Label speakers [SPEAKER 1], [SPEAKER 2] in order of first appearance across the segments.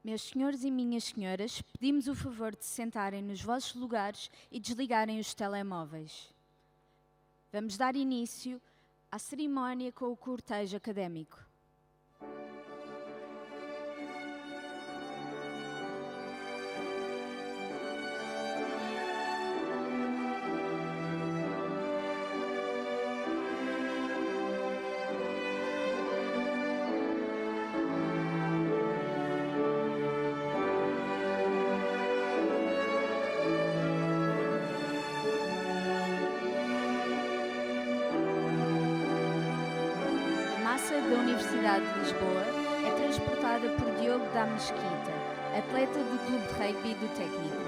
[SPEAKER 1] Meus senhores e minhas senhoras, pedimos o favor de se sentarem nos vossos lugares e desligarem os telemóveis. Vamos dar início à cerimónia com o cortejo académico. Da Universidade de Lisboa é transportada por Diogo da Mesquita, atleta do Clube de Rugby do Técnico.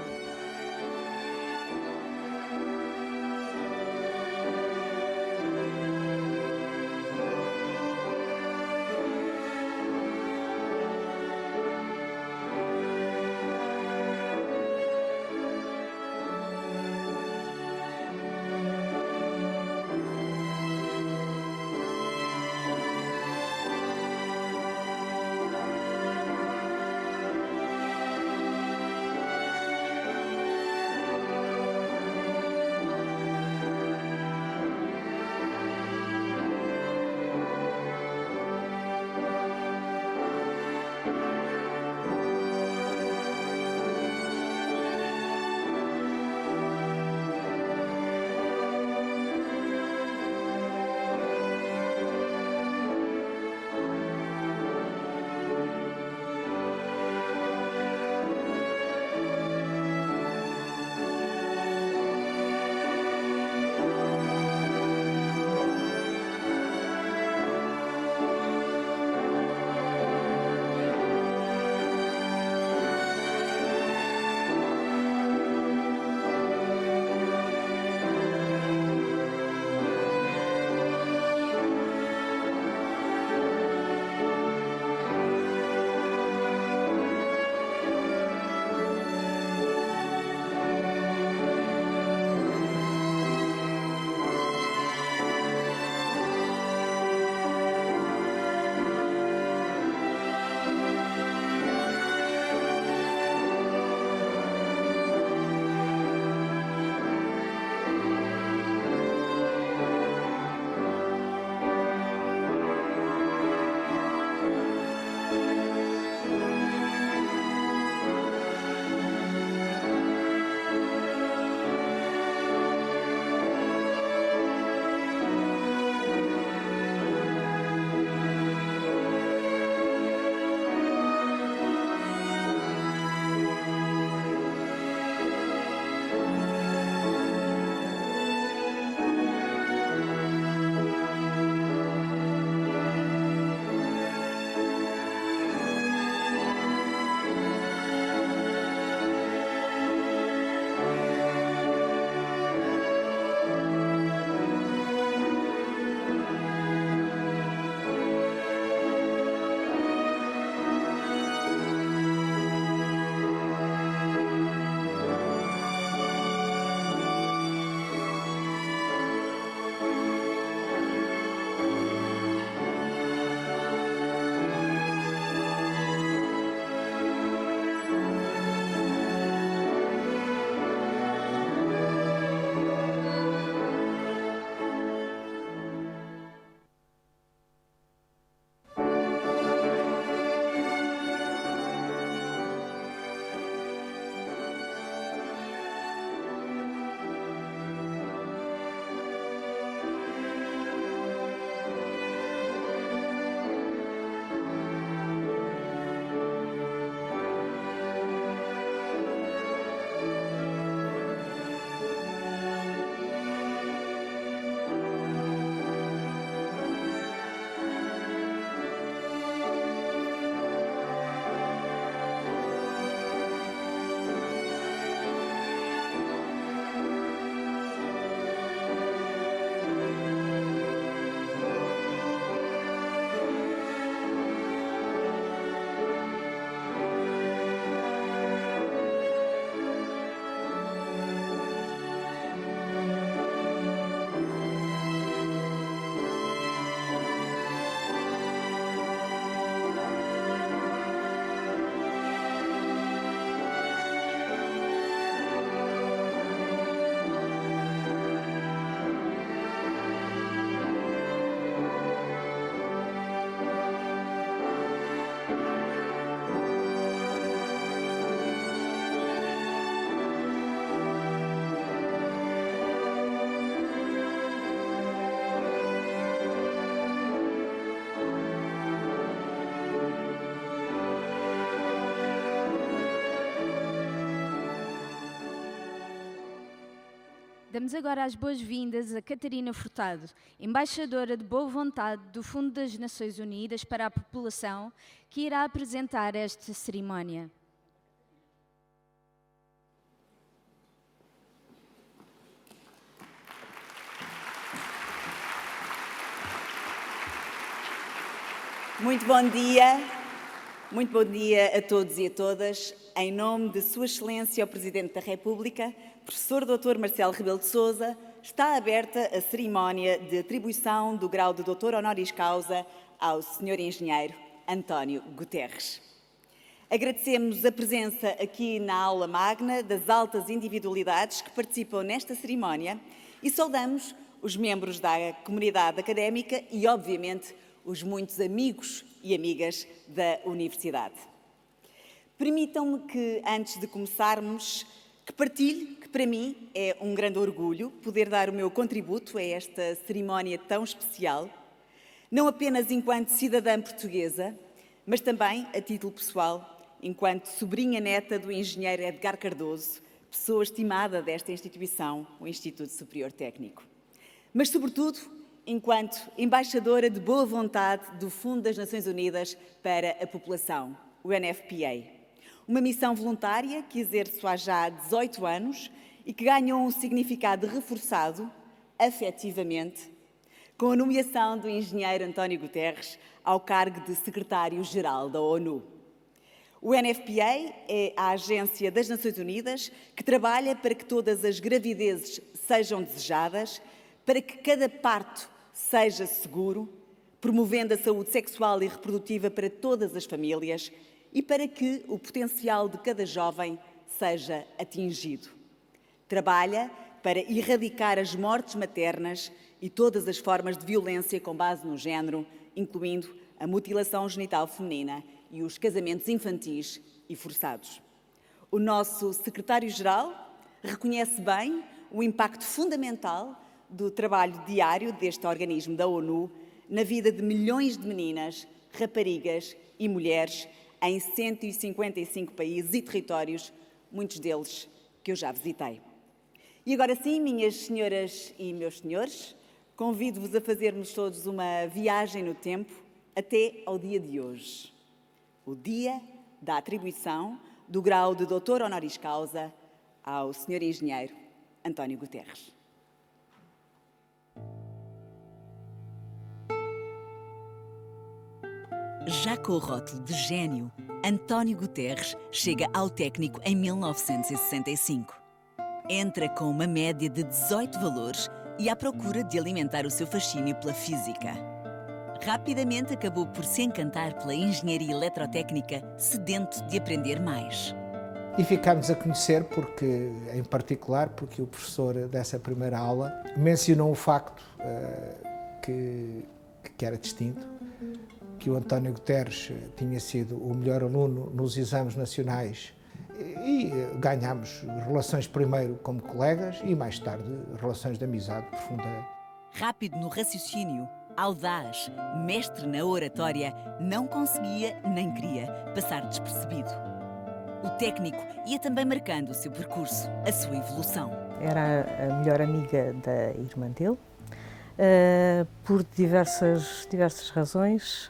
[SPEAKER 1] Damos agora as boas-vindas a Catarina Furtado, embaixadora de boa vontade do Fundo das Nações Unidas para a População, que irá apresentar esta cerimónia.
[SPEAKER 2] Muito bom dia a todos e a todas. Em nome de Sua Excelência o Presidente da República, Professor Dr. Marcelo Rebelo de Sousa, está aberta a cerimónia de atribuição do grau de Doutor Honoris Causa ao Sr. Engenheiro António Guterres. Agradecemos a presença aqui na aula magna das altas individualidades que participam nesta cerimónia e saudamos os membros da comunidade académica e, obviamente, os muitos amigos e amigas da Universidade. Permitam-me que, antes de começarmos, que partilhe que para mim é um grande orgulho poder dar o meu contributo a esta cerimónia tão especial, não apenas enquanto cidadã portuguesa, mas também a título pessoal, enquanto sobrinha neta do engenheiro Edgar Cardoso, pessoa estimada desta instituição, o Instituto Superior Técnico. Mas, sobretudo, enquanto embaixadora de boa vontade do Fundo das Nações Unidas para a População, o UNFPA. Uma missão voluntária que exerço há já 18 anos e que ganhou um significado reforçado, afetivamente, com a nomeação do engenheiro António Guterres ao cargo de secretário-geral da ONU. O UNFPA é a agência das Nações Unidas que trabalha para que todas as gravidezes sejam desejadas, para que cada parto seja seguro, promovendo a saúde sexual e reprodutiva para todas as famílias e para que o potencial de cada jovem seja atingido. Trabalha para erradicar as mortes maternas e todas as formas de violência com base no género, incluindo a mutilação genital feminina e os casamentos infantis e forçados. O nosso secretário-geral reconhece bem o impacto fundamental do trabalho diário deste organismo da ONU na vida de milhões de meninas, raparigas e mulheres em 155 países e territórios, muitos deles que eu já visitei. E agora sim, minhas senhoras e meus senhores, convido-vos a fazermos todos uma viagem no tempo até ao dia de hoje, o dia da atribuição do grau de Doutor Honoris Causa ao Sr. Engenheiro António Guterres.
[SPEAKER 3] Já com o rótulo de gênio, António Guterres chega ao técnico em 1965. Entra com uma média de 18 valores e à procura de alimentar o seu fascínio pela física. Rapidamente acabou por se encantar pela engenharia eletrotécnica, sedento de aprender mais.
[SPEAKER 4] E ficámos a conhecer, em particular, porque o professor dessa primeira aula mencionou o facto que era distinto, que o António Guterres tinha sido o melhor aluno nos exames nacionais e ganhámos relações primeiro como colegas e mais tarde relações de amizade profunda.
[SPEAKER 3] Rápido no raciocínio, audaz, mestre na oratória, não conseguia nem queria passar despercebido. O técnico ia também marcando o seu percurso, a sua evolução.
[SPEAKER 5] Era a melhor amiga da irmã dele. Por diversas razões,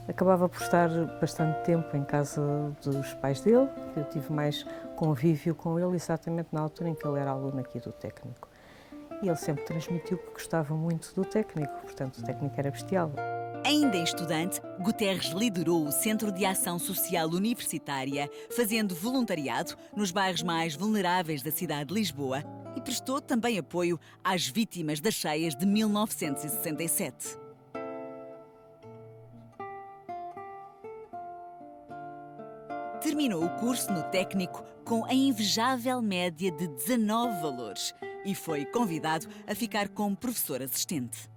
[SPEAKER 5] acabava por estar bastante tempo em casa dos pais dele. Eu tive mais convívio com ele exatamente na altura em que ele era aluno aqui do técnico. E ele sempre transmitiu que gostava muito do técnico, portanto o técnico era bestial.
[SPEAKER 3] Ainda estudante, Guterres liderou o Centro de Ação Social Universitária, fazendo voluntariado nos bairros mais vulneráveis da cidade de Lisboa e prestou também apoio às vítimas das cheias de 1967. Terminou o curso no técnico com a invejável média de 19 valores e foi convidado a ficar como professor assistente.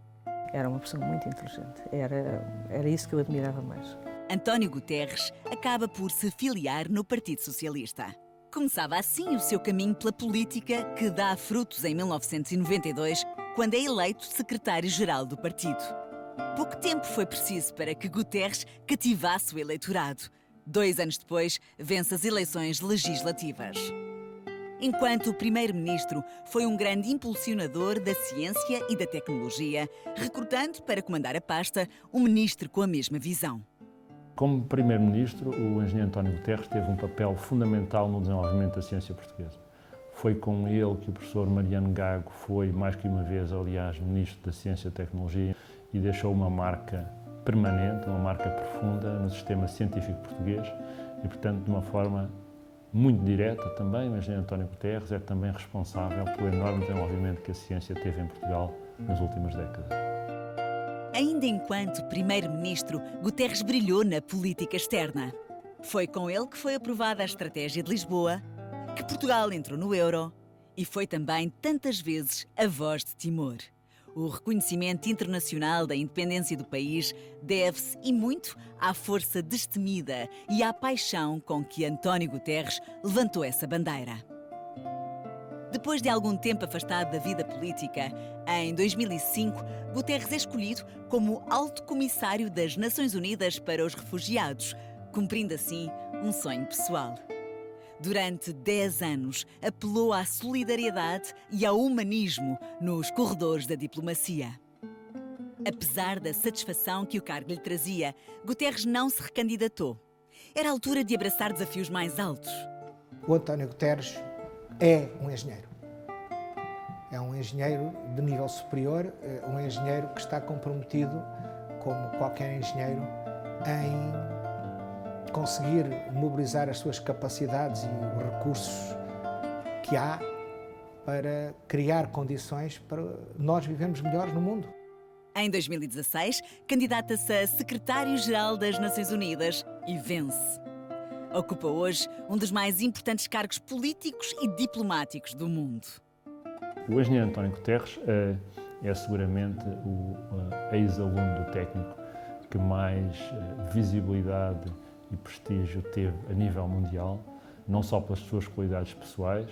[SPEAKER 5] Era uma pessoa muito inteligente, era isso que eu admirava mais.
[SPEAKER 3] António Guterres acaba por se filiar no Partido Socialista. Começava assim o seu caminho pela política, que dá frutos em 1992, quando é eleito secretário-geral do partido. Pouco tempo foi preciso para que Guterres cativasse o eleitorado. 2 anos depois, vence as eleições legislativas. Enquanto primeiro-ministro, foi um grande impulsionador da ciência e da tecnologia, recrutando para comandar a pasta um ministro com a mesma visão.
[SPEAKER 6] Como primeiro-ministro, o engenheiro António Guterres teve um papel fundamental no desenvolvimento da ciência portuguesa. Foi com ele que o professor Mariano Gago foi, mais que uma vez, aliás, ministro da Ciência e Tecnologia e deixou uma marca permanente, uma marca profunda no sistema científico português e, portanto, de uma forma muito direta também, o engenheiro António Guterres é também responsável pelo enorme desenvolvimento que a ciência teve em Portugal nas últimas décadas.
[SPEAKER 3] Ainda enquanto primeiro-ministro, Guterres brilhou na política externa. Foi com ele que foi aprovada a Estratégia de Lisboa, que Portugal entrou no euro e foi também tantas vezes a voz de Timor. O reconhecimento internacional da independência do país deve-se, e muito, à força destemida e à paixão com que António Guterres levantou essa bandeira. Depois de algum tempo afastado da vida política, em 2005, Guterres é escolhido como Alto Comissário das Nações Unidas para os Refugiados, cumprindo assim um sonho pessoal. Durante 10 anos, apelou à solidariedade e ao humanismo nos corredores da diplomacia. Apesar da satisfação que o cargo lhe trazia, Guterres não se recandidatou. Era a altura de abraçar desafios mais altos.
[SPEAKER 4] O António Guterres é um engenheiro. É um engenheiro de nível superior, um engenheiro que está comprometido, como qualquer engenheiro, em conseguir mobilizar as suas capacidades e os recursos que há para criar condições para nós vivermos melhor no mundo.
[SPEAKER 3] Em 2016, candidata-se a secretário-geral das Nações Unidas e vence. Ocupa hoje um dos mais importantes cargos políticos e diplomáticos do mundo.
[SPEAKER 6] O engenheiro António Guterres é seguramente o ex-aluno do técnico que mais visibilidade e prestígio teve a nível mundial, não só pelas suas qualidades pessoais,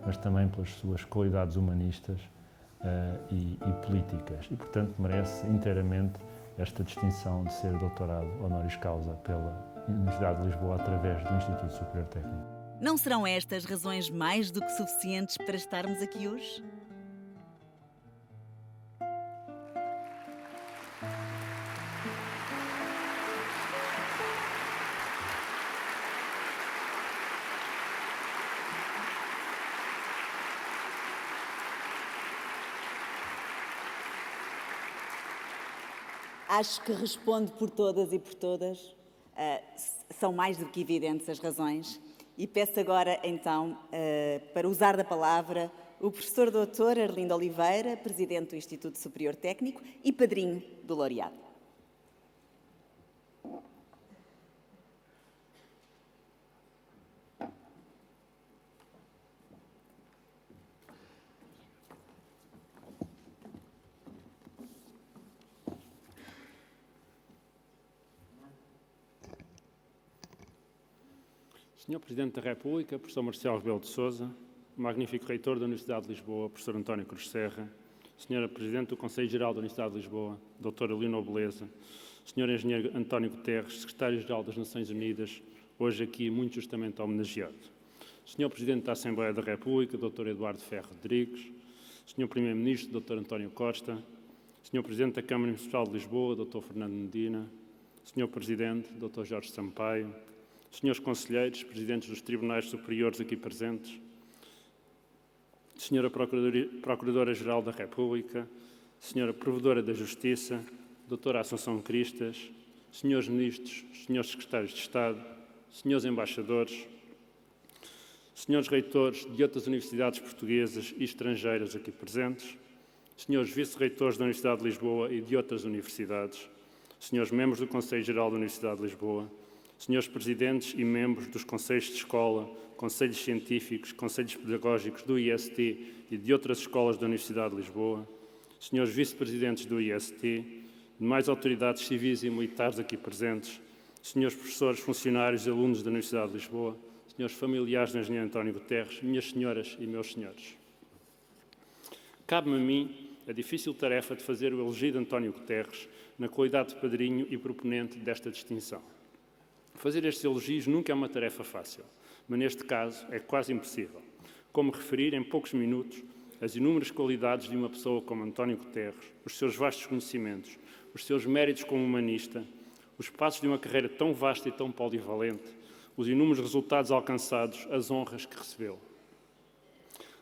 [SPEAKER 6] mas também pelas suas qualidades humanistas e políticas. E, portanto, merece inteiramente esta distinção de ser doutorado honoris causa pela Universidade de Lisboa através do Instituto Superior Técnico.
[SPEAKER 3] Não serão estas razões mais do que suficientes para estarmos aqui hoje?
[SPEAKER 2] Acho que respondo por todas e por todas. São mais do que evidentes as razões. E peço agora, então, para usar da palavra o professor doutor Arlindo Oliveira, presidente do Instituto Superior Técnico e padrinho do laureado.
[SPEAKER 7] Senhor Presidente da República, professor Marcelo Rebelo de Sousa, magnífico reitor da Universidade de Lisboa, professor António Cruz Serra, Senhora Presidente do Conselho Geral da Universidade de Lisboa, doutora Leonor Beleza, Senhor Engenheiro António Guterres, Secretário-Geral das Nações Unidas, hoje aqui muito justamente homenageado, Senhor Presidente da Assembleia da República, doutor Eduardo Ferro Rodrigues, Senhor Primeiro-Ministro, doutor António Costa, Senhor Presidente da Câmara Municipal de Lisboa, doutor Fernando Medina, Senhor Presidente, doutor Jorge Sampaio, Senhores Conselheiros, Presidentes dos Tribunais Superiores aqui presentes, Senhora Procuradora-Geral da República, Senhora Provedora da Justiça, Doutora Assunção Cristas, Senhores Ministros, Senhores Secretários de Estado, Senhores Embaixadores, Senhores Reitores de outras universidades portuguesas e estrangeiras aqui presentes, Senhores Vice-Reitores da Universidade de Lisboa e de outras universidades, Senhores Membros do Conselho Geral da Universidade de Lisboa, Senhores Presidentes e Membros dos Conselhos de Escola, Conselhos Científicos, Conselhos Pedagógicos do IST e de outras escolas da Universidade de Lisboa, Senhores Vice-Presidentes do IST, demais autoridades civis e militares aqui presentes, Senhores Professores, Funcionários e Alunos da Universidade de Lisboa, Senhores Familiares do Engenheiro António Guterres, Minhas Senhoras e Meus Senhores. Cabe-me a mim a difícil tarefa de fazer o elogio de António Guterres na qualidade de padrinho e proponente desta distinção. Fazer estes elogios nunca é uma tarefa fácil, mas neste caso é quase impossível. Como referir, em poucos minutos, as inúmeras qualidades de uma pessoa como António Guterres, os seus vastos conhecimentos, os seus méritos como humanista, os passos de uma carreira tão vasta e tão polivalente, os inúmeros resultados alcançados, as honras que recebeu.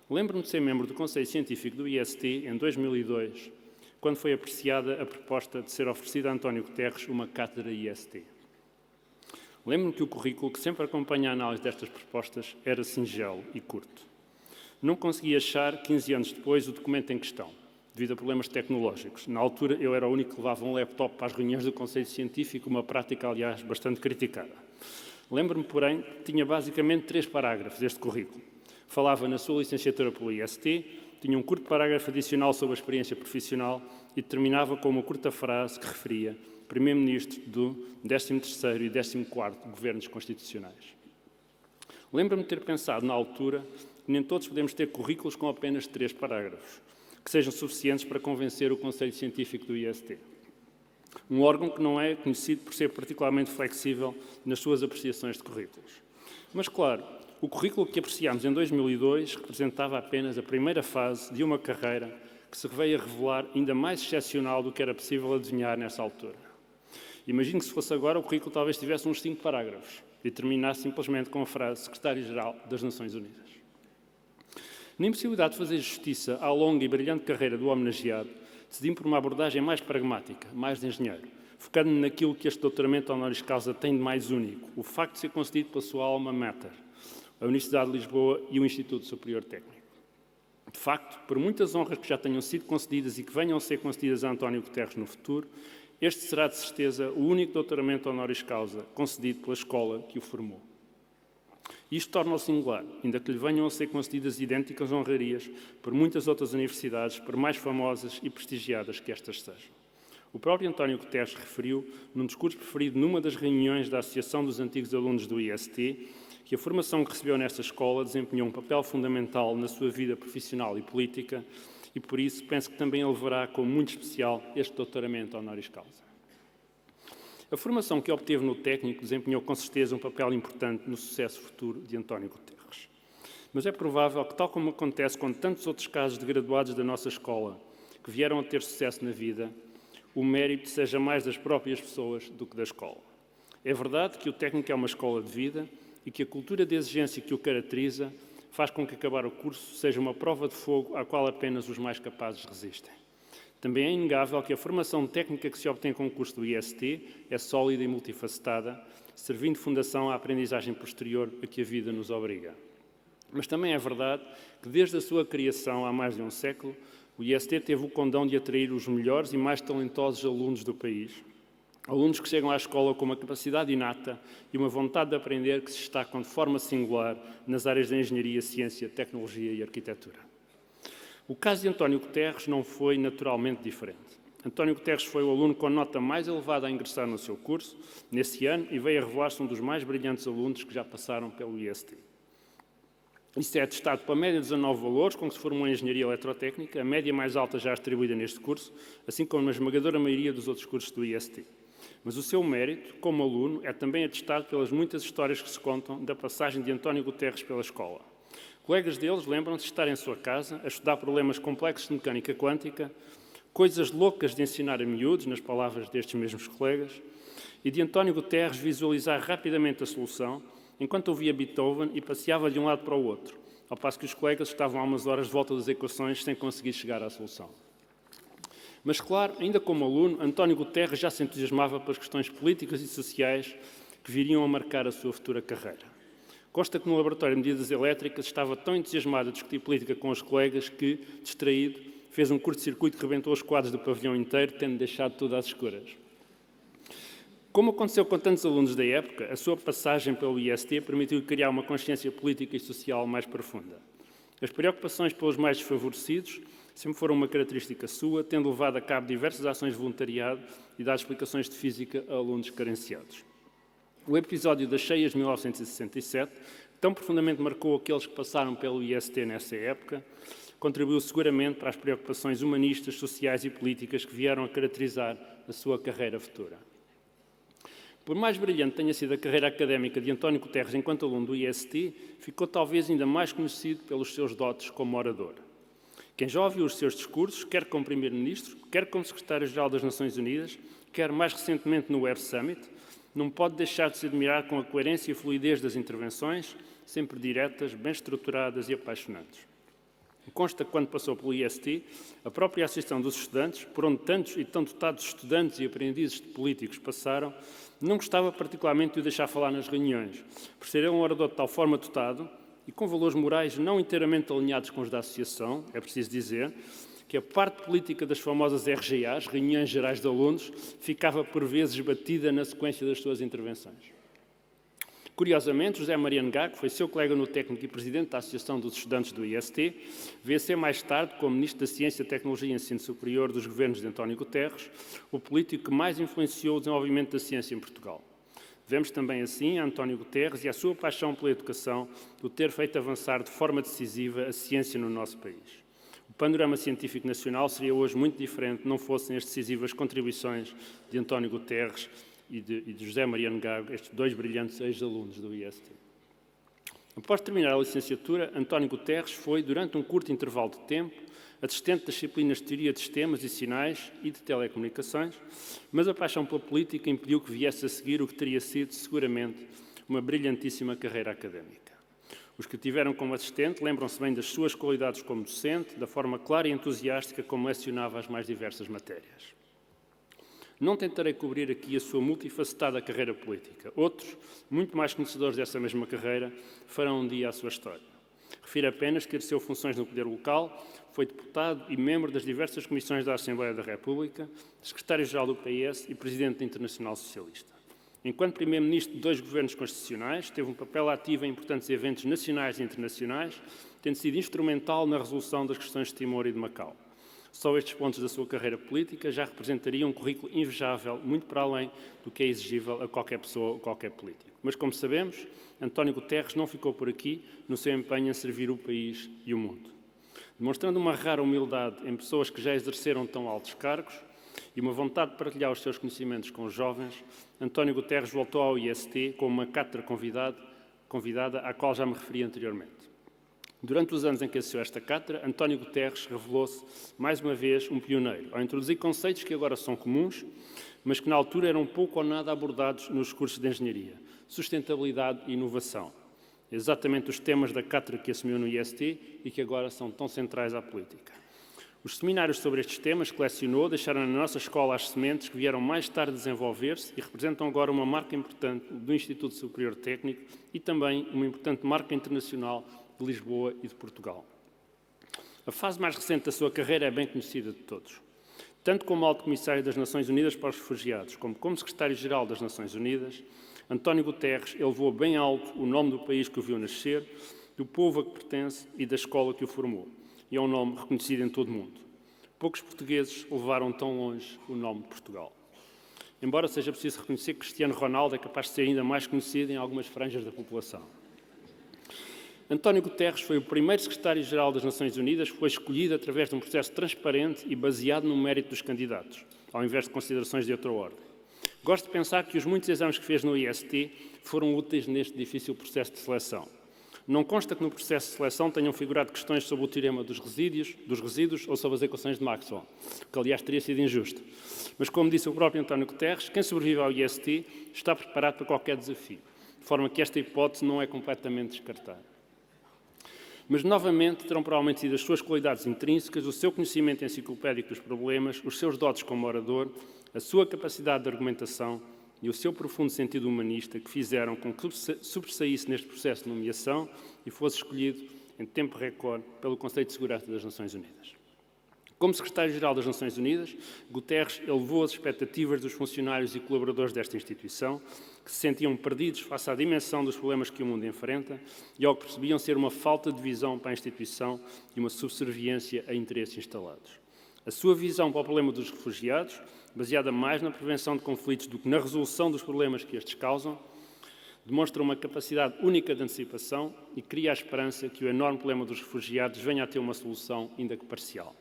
[SPEAKER 7] Lembro-me de ser membro do Conselho Científico do IST em 2002, quando foi apreciada a proposta de ser oferecida a António Guterres uma cátedra IST. Lembro-me que o currículo que sempre acompanha a análise destas propostas era singelo e curto. Não consegui achar, 15 anos depois, o documento em questão, devido a problemas tecnológicos. Na altura, eu era o único que levava um laptop para as reuniões do Conselho Científico, uma prática, aliás, bastante criticada. Lembro-me, porém, que tinha basicamente 3 parágrafos este currículo. Falava na sua licenciatura pelo IST, tinha um curto parágrafo adicional sobre a experiência profissional e terminava com uma curta frase que referia Primeiro-Ministro do 13º e 14º Governos Constitucionais. Lembro-me de ter pensado, na altura, que nem todos podemos ter currículos com apenas 3 parágrafos, que sejam suficientes para convencer o Conselho Científico do IST. Um órgão que não é conhecido por ser particularmente flexível nas suas apreciações de currículos. Mas, claro, o currículo que apreciámos em 2002 representava apenas a primeira fase de uma carreira que se veio a revelar ainda mais excepcional do que era possível adivinhar nessa altura. Imagino que se fosse agora, o currículo talvez tivesse uns 5 parágrafos e terminasse simplesmente com a frase Secretário-Geral das Nações Unidas. Na impossibilidade de fazer justiça à longa e brilhante carreira do homenageado, decidi por uma abordagem mais pragmática, mais de engenheiro, focando-me naquilo que este doutoramento honoris causa tem de mais único, o facto de ser concedido pela sua alma mater, a Universidade de Lisboa e o Instituto Superior Técnico. De facto, por muitas honras que já tenham sido concedidas e que venham a ser concedidas a António Guterres no futuro, este será, de certeza, o único doutoramento honoris causa concedido pela escola que o formou. Isto torna-o singular, ainda que lhe venham a ser concedidas idênticas honrarias por muitas outras universidades, por mais famosas e prestigiadas que estas sejam. O próprio António Guterres referiu, num discurso preferido numa das reuniões da Associação dos Antigos Alunos do IST, que a formação que recebeu nesta escola desempenhou um papel fundamental na sua vida profissional e política e, por isso, penso que também ele verá como muito especial este doutoramento honoris causa. A formação que obteve no técnico desempenhou com certeza um papel importante no sucesso futuro de António Guterres. Mas é provável que, tal como acontece com tantos outros casos de graduados da nossa escola que vieram a ter sucesso na vida, o mérito seja mais das próprias pessoas do que da escola. É verdade que o técnico é uma escola de vida e que a cultura de exigência que o caracteriza faz com que acabar o curso seja uma prova de fogo à qual apenas os mais capazes resistem. Também é inegável que a formação técnica que se obtém com o curso do IST é sólida e multifacetada, servindo de fundação à aprendizagem posterior a que a vida nos obriga. Mas também é verdade que, desde a sua criação há mais de um século, o IST teve o condão de atrair os melhores e mais talentosos alunos do país. Alunos que chegam à escola com uma capacidade inata e uma vontade de aprender que se destacam de forma singular nas áreas da engenharia, ciência, tecnologia e arquitetura. O caso de António Guterres não foi naturalmente diferente. António Guterres foi o aluno com a nota mais elevada a ingressar no seu curso, nesse ano, e veio a revelar-se um dos mais brilhantes alunos que já passaram pelo IST. Isto é atestado pela média de 19 valores com que se formou em Engenharia Eletrotécnica, a média mais alta já atribuída neste curso, assim como na esmagadora maioria dos outros cursos do IST. Mas o seu mérito, como aluno, é também atestado pelas muitas histórias que se contam da passagem de António Guterres pela escola. Colegas deles lembram-se de estar em sua casa a estudar problemas complexos de mecânica quântica, coisas loucas de ensinar a miúdos, nas palavras destes mesmos colegas, e de António Guterres visualizar rapidamente a solução, enquanto ouvia Beethoven e passeava de um lado para o outro, ao passo que os colegas estavam há umas horas de volta das equações sem conseguir chegar à solução. Mas, claro, ainda como aluno, António Guterres já se entusiasmava pelas questões políticas e sociais que viriam a marcar a sua futura carreira. Consta que no laboratório de medidas elétricas estava tão entusiasmado a discutir política com os colegas que, distraído, fez um curto-circuito que rebentou os quadros do pavilhão inteiro, tendo deixado tudo às escuras. Como aconteceu com tantos alunos da época, a sua passagem pelo IST permitiu criar uma consciência política e social mais profunda. As preocupações pelos mais desfavorecidos sempre foram uma característica sua, tendo levado a cabo diversas ações de voluntariado e dado explicações de física a alunos carenciados. O episódio das cheias de 1967, que tão profundamente marcou aqueles que passaram pelo IST nessa época, contribuiu seguramente para as preocupações humanistas, sociais e políticas que vieram a caracterizar a sua carreira futura. Por mais brilhante tenha sido a carreira académica de António Guterres enquanto aluno do IST, ficou talvez ainda mais conhecido pelos seus dotes como orador. Quem já ouviu os seus discursos, quer como Primeiro-Ministro, quer como Secretário-Geral das Nações Unidas, quer mais recentemente no Web Summit, não pode deixar de se admirar com a coerência e fluidez das intervenções, sempre diretas, bem estruturadas e apaixonantes. Consta que, quando passou pelo IST, a própria Associação dos Estudantes, por onde tantos e tão dotados estudantes e aprendizes de políticos passaram, não gostava particularmente de o deixar falar nas reuniões, por ser ele um orador de tal forma dotado e com valores morais não inteiramente alinhados com os da Associação, é preciso dizer, que a parte política das famosas RGAs, Reuniões Gerais de Alunos, ficava por vezes batida na sequência das suas intervenções. Curiosamente, José Maria Ngá, que foi seu colega no técnico e presidente da Associação dos Estudantes do IST, veio a ser mais tarde, como Ministro da Ciência, Tecnologia e Ensino Superior dos governos de António Guterres, o político que mais influenciou o desenvolvimento da ciência em Portugal. Vemos também assim a António Guterres e a sua paixão pela educação o ter feito avançar de forma decisiva a ciência no nosso país. O panorama científico nacional seria hoje muito diferente não fossem as decisivas contribuições de António Guterres e de José Maria Ngá, estes dois brilhantes ex-alunos do IST. Após terminar a licenciatura, António Guterres foi, durante um curto intervalo de tempo, assistente das disciplinas de Teoria de Sistemas e Sinais e de Telecomunicações, mas a paixão pela política impediu que viesse a seguir o que teria sido, seguramente, uma brilhantíssima carreira académica. Os que o tiveram como assistente lembram-se bem das suas qualidades como docente, da forma clara e entusiástica como lecionava as mais diversas matérias. Não tentarei cobrir aqui a sua multifacetada carreira política. Outros, muito mais conhecedores dessa mesma carreira, farão um dia a sua história. Refiro apenas que exerceu funções no poder local, foi deputado e membro das diversas comissões da Assembleia da República, secretário-geral do PS e presidente da Internacional Socialista. Enquanto primeiro-ministro de 2 governos constitucionais, teve um papel ativo em importantes eventos nacionais e internacionais, tendo sido instrumental na resolução das questões de Timor e de Macau. Só estes pontos da sua carreira política já representariam um currículo invejável, muito para além do que é exigível a qualquer pessoa ou qualquer político. Mas, como sabemos, António Guterres não ficou por aqui no seu empenho em servir o país e o mundo. Demonstrando uma rara humildade em pessoas que já exerceram tão altos cargos e uma vontade de partilhar os seus conhecimentos com os jovens, António Guterres voltou ao IST com uma cátedra convidada à qual já me referi anteriormente. Durante os anos em que exerceu esta cátedra, António Guterres revelou-se, mais uma vez, um pioneiro, ao introduzir conceitos que agora são comuns, mas que na altura eram pouco ou nada abordados nos cursos de engenharia: sustentabilidade e inovação. Exatamente os temas da cátedra que assumiu no IST e que agora são tão centrais à política. Os seminários sobre estes temas que lecionou deixaram na nossa escola as sementes que vieram mais tarde desenvolver-se e representam agora uma marca importante do Instituto Superior Técnico e também uma importante marca internacional de Lisboa e de Portugal. A fase mais recente da sua carreira é bem conhecida de todos. Tanto como Alto Comissário das Nações Unidas para os Refugiados, como Secretário-Geral das Nações Unidas, António Guterres elevou bem alto o nome do país que o viu nascer, do povo a que pertence e da escola que o formou. E é um nome reconhecido em todo o mundo. Poucos portugueses levaram tão longe o nome de Portugal. Embora seja preciso reconhecer que Cristiano Ronaldo é capaz de ser ainda mais conhecido em algumas franjas da população. António Guterres foi o primeiro secretário-geral das Nações Unidas que foi escolhido através de um processo transparente e baseado no mérito dos candidatos, ao invés de considerações de outra ordem. Gosto de pensar que os muitos exames que fez no IST foram úteis neste difícil processo de seleção. Não consta que no processo de seleção tenham figurado questões sobre o teorema dos resíduos ou sobre as equações de Maxwell, que aliás teria sido injusto. Mas como disse o próprio António Guterres, quem sobrevive ao IST está preparado para qualquer desafio, de forma que esta hipótese não é completamente descartada. Mas, novamente, terão provavelmente sido as suas qualidades intrínsecas, o seu conhecimento enciclopédico dos problemas, os seus dotes como orador, a sua capacidade de argumentação e o seu profundo sentido humanista que fizeram com que sobressaísse neste processo de nomeação e fosse escolhido em tempo recorde pelo Conselho de Segurança das Nações Unidas. Como Secretário-Geral das Nações Unidas, Guterres elevou as expectativas dos funcionários e colaboradores desta instituição, que se sentiam perdidos face à dimensão dos problemas que o mundo enfrenta e ao que percebiam ser uma falta de visão para a instituição e uma subserviência a interesses instalados. A sua visão para o problema dos refugiados, baseada mais na prevenção de conflitos do que na resolução dos problemas que estes causam, demonstra uma capacidade única de antecipação e cria a esperança que o enorme problema dos refugiados venha a ter uma solução, ainda que parcial.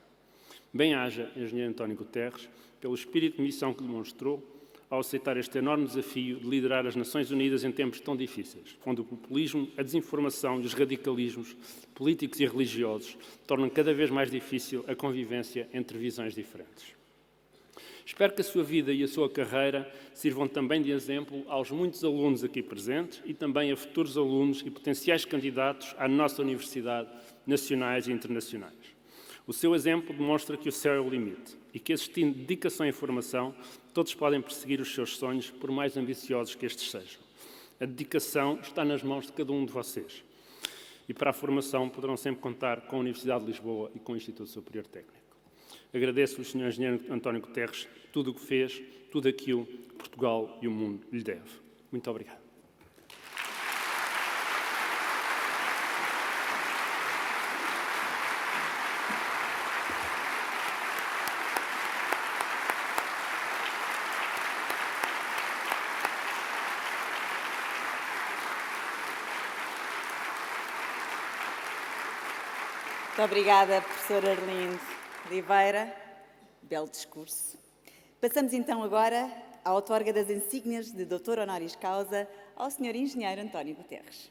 [SPEAKER 7] Bem-haja, engenheiro António Guterres, pelo espírito de missão que demonstrou, ao aceitar este enorme desafio de liderar as Nações Unidas em tempos tão difíceis, onde o populismo, a desinformação e os radicalismos políticos e religiosos tornam cada vez mais difícil a convivência entre visões diferentes. Espero que a sua vida e a sua carreira sirvam também de exemplo aos muitos alunos aqui presentes e também a futuros alunos e potenciais candidatos à nossa universidade, nacionais e internacionais. O seu exemplo demonstra que o céu é o limite e que, existindo dedicação e formação, todos podem perseguir os seus sonhos, por mais ambiciosos que estes sejam. A dedicação está nas mãos de cada um de vocês. E para a formação poderão sempre contar com a Universidade de Lisboa e com o Instituto Superior Técnico. Agradeço ao Sr. Engenheiro António Guterres tudo o que fez, tudo aquilo que Portugal e o mundo lhe deve. Muito obrigado.
[SPEAKER 2] Muito obrigada, professor Arlindo Oliveira. Belo discurso. Passamos então agora à outorga das insígnias de doutor honoris causa ao Sr. Engenheiro António Guterres.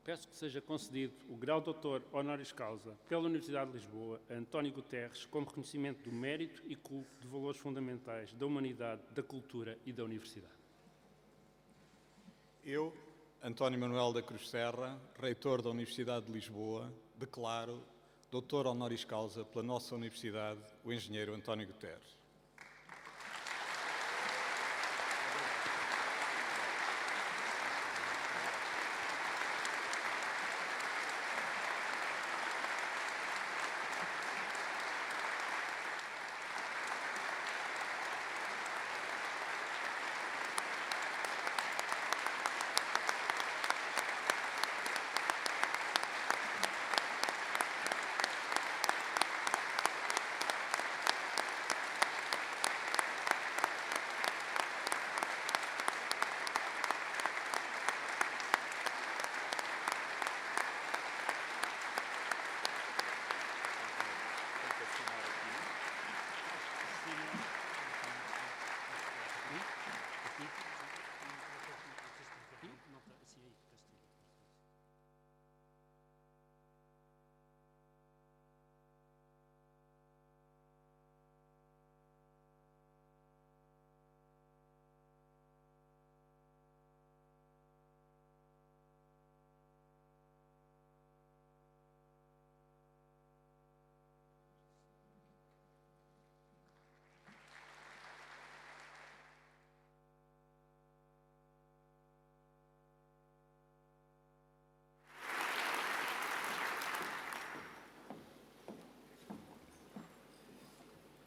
[SPEAKER 7] Peço que seja concedido o grau de doutor honoris causa pela Universidade de Lisboa a António Guterres como reconhecimento do mérito e culto de valores fundamentais da humanidade, da cultura e da universidade.
[SPEAKER 8] Eu, António Manuel da Cruz Serra, reitor da Universidade de Lisboa, declaro doutor honoris causa pela nossa universidade, o engenheiro António Guterres.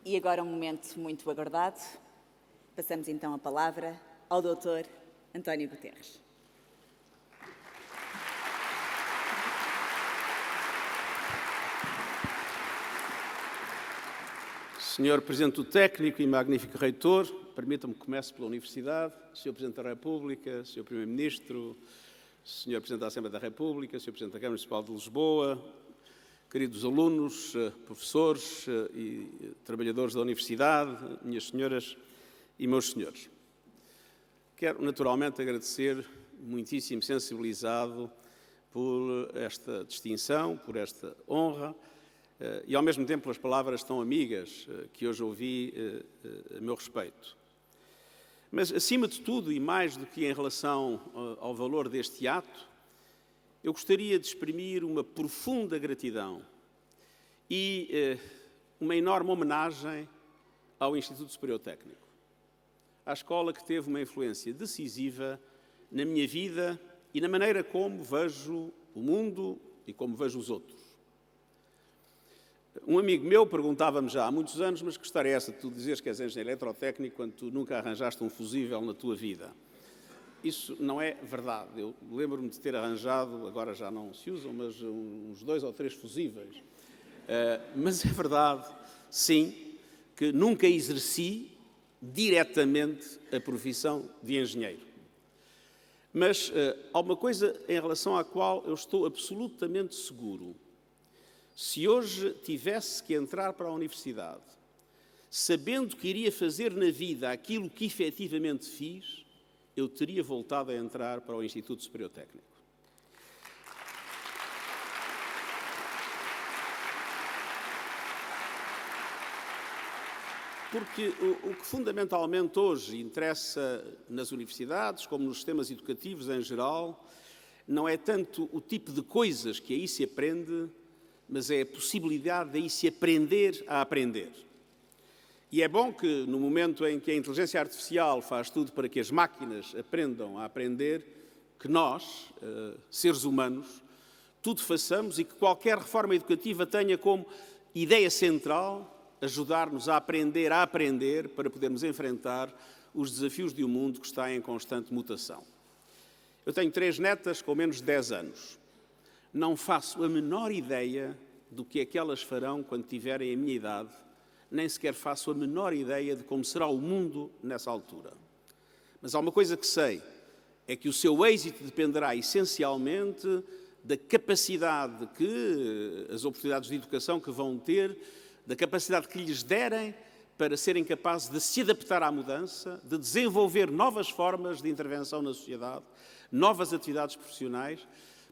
[SPEAKER 2] E agora um momento muito aguardado. Passamos então a palavra ao Dr. António Guterres.
[SPEAKER 9] Senhor Presidente do Técnico e magnífico Reitor, permita-me que comece pela Universidade, Sr. Presidente da República, Sr. Primeiro-Ministro, Sr. Presidente da Assembleia da República, Sr. Presidente da Câmara Municipal de Lisboa, queridos alunos, professores e trabalhadores da Universidade, minhas senhoras e meus senhores. Quero naturalmente agradecer, muitíssimo sensibilizado por esta distinção, por esta honra e ao mesmo tempo pelas palavras tão amigas que hoje ouvi a meu respeito. Mas acima de tudo e mais do que em relação ao valor deste ato, eu gostaria de exprimir uma profunda gratidão e uma enorme homenagem ao Instituto Superior Técnico, à escola que teve uma influência decisiva na minha vida e na maneira como vejo o mundo e como vejo os outros. Um amigo meu perguntava-me já há muitos anos, mas que história é essa de tu dizeres que és engenheiro eletrotécnico quando tu nunca arranjaste um fusível na tua vida? Isso não é verdade. Eu lembro-me de ter arranjado, agora já não se usam, mas uns 2 ou 3 fusíveis. Mas é verdade, sim, que nunca exerci diretamente a profissão de engenheiro. Mas há uma coisa em relação à qual eu estou absolutamente seguro. Se hoje tivesse que entrar para a universidade, sabendo que iria fazer na vida aquilo que efetivamente fiz, eu teria voltado a entrar para o Instituto Superior Técnico. Porque o que fundamentalmente hoje interessa nas universidades, como nos sistemas educativos em geral, não é tanto o tipo de coisas que aí se aprende, mas é a possibilidade de aí se aprender a aprender. E é bom que, no momento em que a inteligência artificial faz tudo para que as máquinas aprendam a aprender, que nós, seres humanos, tudo façamos e que qualquer reforma educativa tenha como ideia central ajudar-nos a aprender para podermos enfrentar os desafios de um mundo que está em constante mutação. Eu tenho 3 netas com menos de 10 anos. Não faço a menor ideia do que é que elas farão quando tiverem a minha idade, nem sequer faço a menor ideia de como será o mundo nessa altura. Mas há uma coisa que sei, é que o seu êxito dependerá essencialmente da capacidade que as oportunidades de educação que vão ter, da capacidade que lhes derem para serem capazes de se adaptar à mudança, de desenvolver novas formas de intervenção na sociedade, novas atividades profissionais,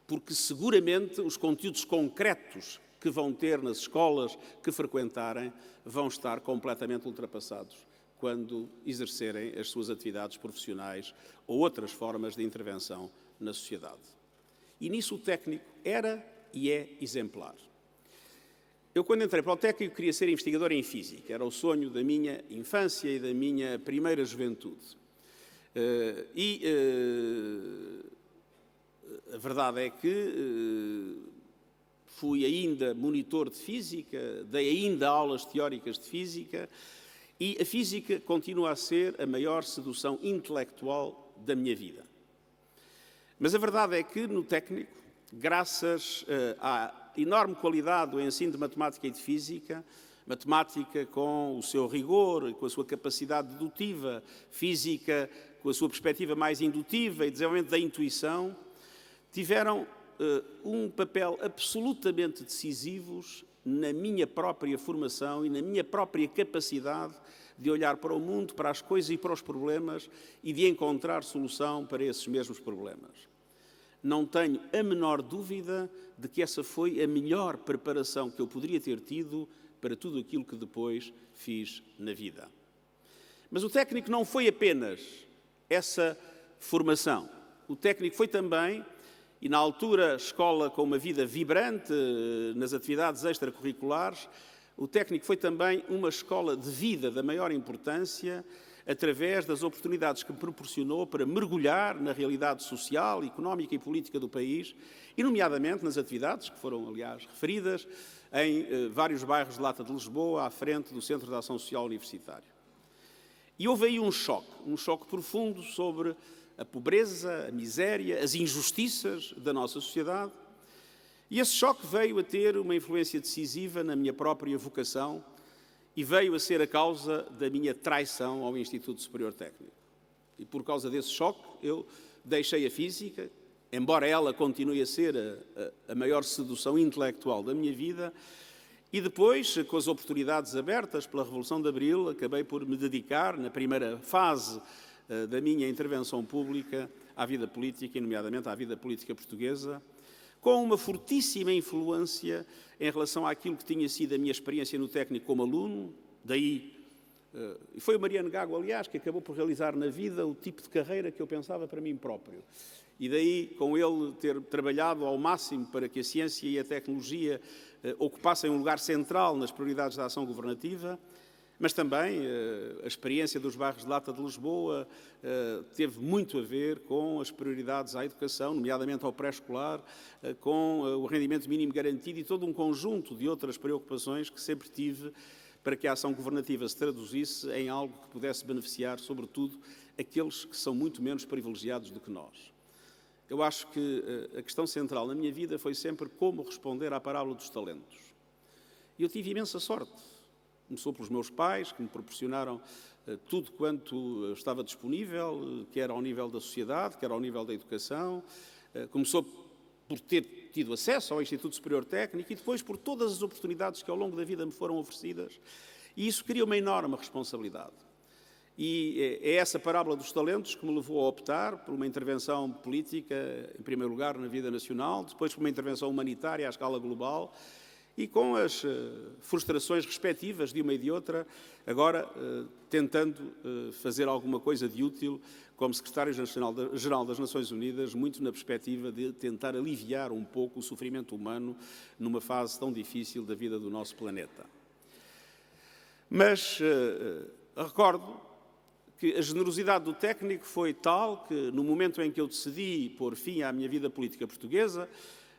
[SPEAKER 9] porque seguramente os conteúdos concretos que vão ter nas escolas que frequentarem vão estar completamente ultrapassados quando exercerem as suas atividades profissionais ou outras formas de intervenção na sociedade. E nisso o técnico era e é exemplar. Eu, quando entrei para o técnico, queria ser investigador em física. Era o sonho da minha infância e da minha primeira juventude. A verdade é que fui ainda monitor de física, dei ainda aulas teóricas de física e a física continua a ser a maior sedução intelectual da minha vida. Mas a verdade é que no técnico, graças à enorme qualidade do ensino de matemática e de física, matemática com o seu rigor e com a sua capacidade dedutiva, física com a sua perspectiva mais indutiva e desenvolvimento da intuição, tiveram um papel absolutamente decisivos na minha própria formação e na minha própria capacidade de olhar para o mundo, para as coisas e para os problemas e de encontrar solução para esses mesmos problemas. Não tenho a menor dúvida de que essa foi a melhor preparação que eu poderia ter tido para tudo aquilo que depois fiz na vida. Mas o técnico não foi apenas essa formação. O técnico foi também, e na altura escola com uma vida vibrante nas atividades extracurriculares, o técnico foi também uma escola de vida da maior importância, através das oportunidades que me proporcionou para mergulhar na realidade social, económica e política do país, e nomeadamente nas atividades, que foram, aliás, referidas, em vários bairros de Lata de Lisboa, à frente do Centro de Ação Social Universitário. E houve aí um choque profundo sobre a pobreza, a miséria, as injustiças da nossa sociedade, e esse choque veio a ter uma influência decisiva na minha própria vocação e veio a ser a causa da minha traição ao Instituto Superior Técnico. E por causa desse choque, eu deixei a física, embora ela continue a ser a maior sedução intelectual da minha vida, e depois, com as oportunidades abertas pela Revolução de Abril, acabei por me dedicar, na primeira fase da minha intervenção pública, à vida política, e nomeadamente à vida política portuguesa, com uma fortíssima influência em relação àquilo que tinha sido a minha experiência no técnico como aluno, daí, e foi o Mariano Gago, aliás, que acabou por realizar na vida o tipo de carreira que eu pensava para mim próprio. E daí, com ele ter trabalhado ao máximo para que a ciência e a tecnologia ocupassem um lugar central nas prioridades da ação governativa, mas também a experiência dos bairros de Lata de Lisboa teve muito a ver com as prioridades à educação, nomeadamente ao pré-escolar, com o rendimento mínimo garantido e todo um conjunto de outras preocupações que sempre tive para que a ação governativa se traduzisse em algo que pudesse beneficiar, sobretudo, aqueles que são muito menos privilegiados do que nós. Eu acho que a questão central na minha vida foi sempre como responder à parábola dos talentos. E eu tive imensa sorte. Começou pelos meus pais, que me proporcionaram tudo quanto estava disponível, quer ao nível da sociedade, quer ao nível da educação. Começou por ter tido acesso ao Instituto Superior Técnico e depois por todas as oportunidades que ao longo da vida me foram oferecidas. E isso cria uma enorme responsabilidade. E é essa parábola dos talentos que me levou a optar por uma intervenção política, em primeiro lugar, na vida nacional, depois por uma intervenção humanitária à escala global e com as frustrações respectivas de uma e de outra, agora tentando fazer alguma coisa de útil como Secretário-Geral das Nações Unidas, muito na perspectiva de tentar aliviar um pouco o sofrimento humano numa fase tão difícil da vida do nosso planeta. Mas recordo que a generosidade do técnico foi tal que, no momento em que eu decidi pôr fim à minha vida política portuguesa,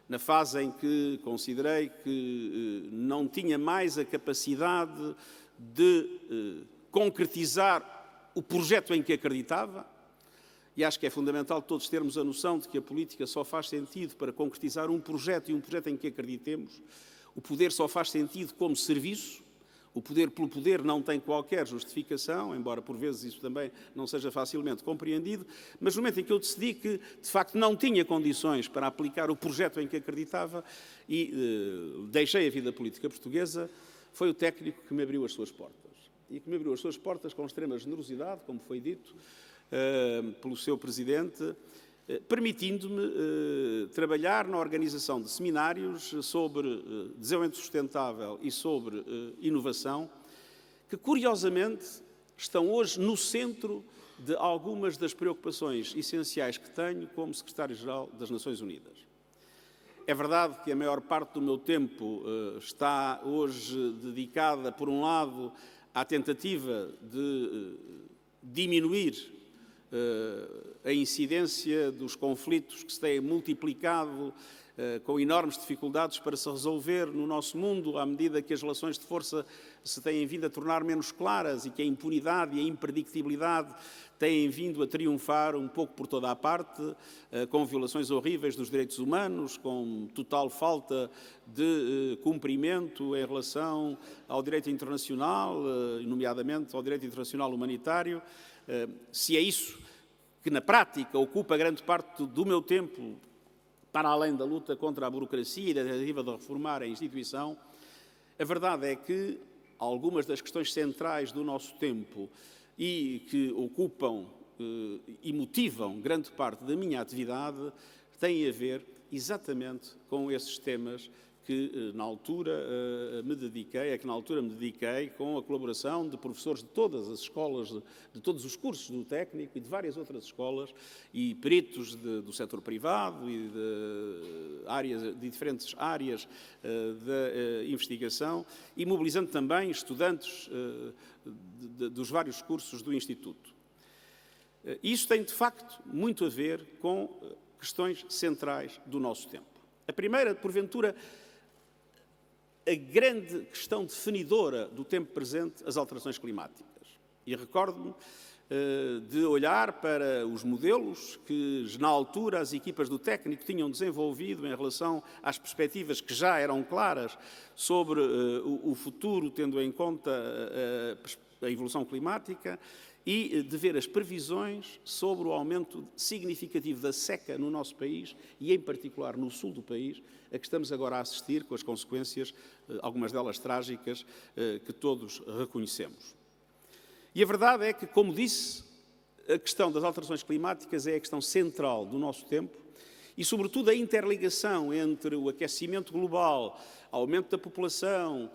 [SPEAKER 9] na fase em que considerei que não tinha mais a capacidade de concretizar o projeto em que acreditava, e acho que é fundamental todos termos a noção de que a política só faz sentido para concretizar um projeto e um projeto em que acreditemos. O poder só faz sentido como serviço. O poder pelo poder não tem qualquer justificação, embora por vezes isso também não seja facilmente compreendido, mas no momento em que eu decidi que, de facto, não tinha condições para aplicar o projeto em que acreditava e deixei a vida política portuguesa, foi o técnico que me abriu as suas portas. E que me abriu as suas portas com extrema generosidade, como foi dito, pelo seu presidente, permitindo-me trabalhar na organização de seminários sobre desenvolvimento sustentável e sobre inovação, que, curiosamente, estão hoje no centro de algumas das preocupações essenciais que tenho como Secretário-Geral das Nações Unidas. É verdade que a maior parte do meu tempo está hoje dedicada, por um lado, à tentativa de diminuir a incidência dos conflitos que se têm multiplicado com enormes dificuldades para se resolver no nosso mundo, à medida que as relações de força se têm vindo a tornar menos claras e que a impunidade e a impredictibilidade têm vindo a triunfar um pouco por toda a parte, com violações horríveis dos direitos humanos, com total falta de cumprimento em relação ao direito internacional, nomeadamente ao direito internacional humanitário. Se é isso que, na prática, ocupa grande parte do meu tempo, para além da luta contra a burocracia e da tentativa de reformar a instituição, a verdade é que algumas das questões centrais do nosso tempo e que ocupam e motivam grande parte da minha atividade têm a ver exatamente com esses temas que na altura me dediquei, com a colaboração de professores de todas as escolas, de todos os cursos do técnico e de várias outras escolas, e peritos do setor privado e de diferentes áreas da investigação, e mobilizando também estudantes dos vários cursos do Instituto. Isso tem, de facto, muito a ver com questões centrais do nosso tempo. A primeira, porventura, a grande questão definidora do tempo presente, as alterações climáticas. E recordo-me de olhar para os modelos que, na altura, as equipas do técnico tinham desenvolvido em relação às perspectivas que já eram claras sobre o futuro, tendo em conta a evolução climática, e de ver as previsões sobre o aumento significativo da seca no nosso país e, em particular, no sul do país, a que estamos agora a assistir, com as consequências, algumas delas trágicas, que todos reconhecemos. E a verdade é que, como disse, a questão das alterações climáticas é a questão central do nosso tempo e, sobretudo, a interligação entre o aquecimento global, o aumento da população,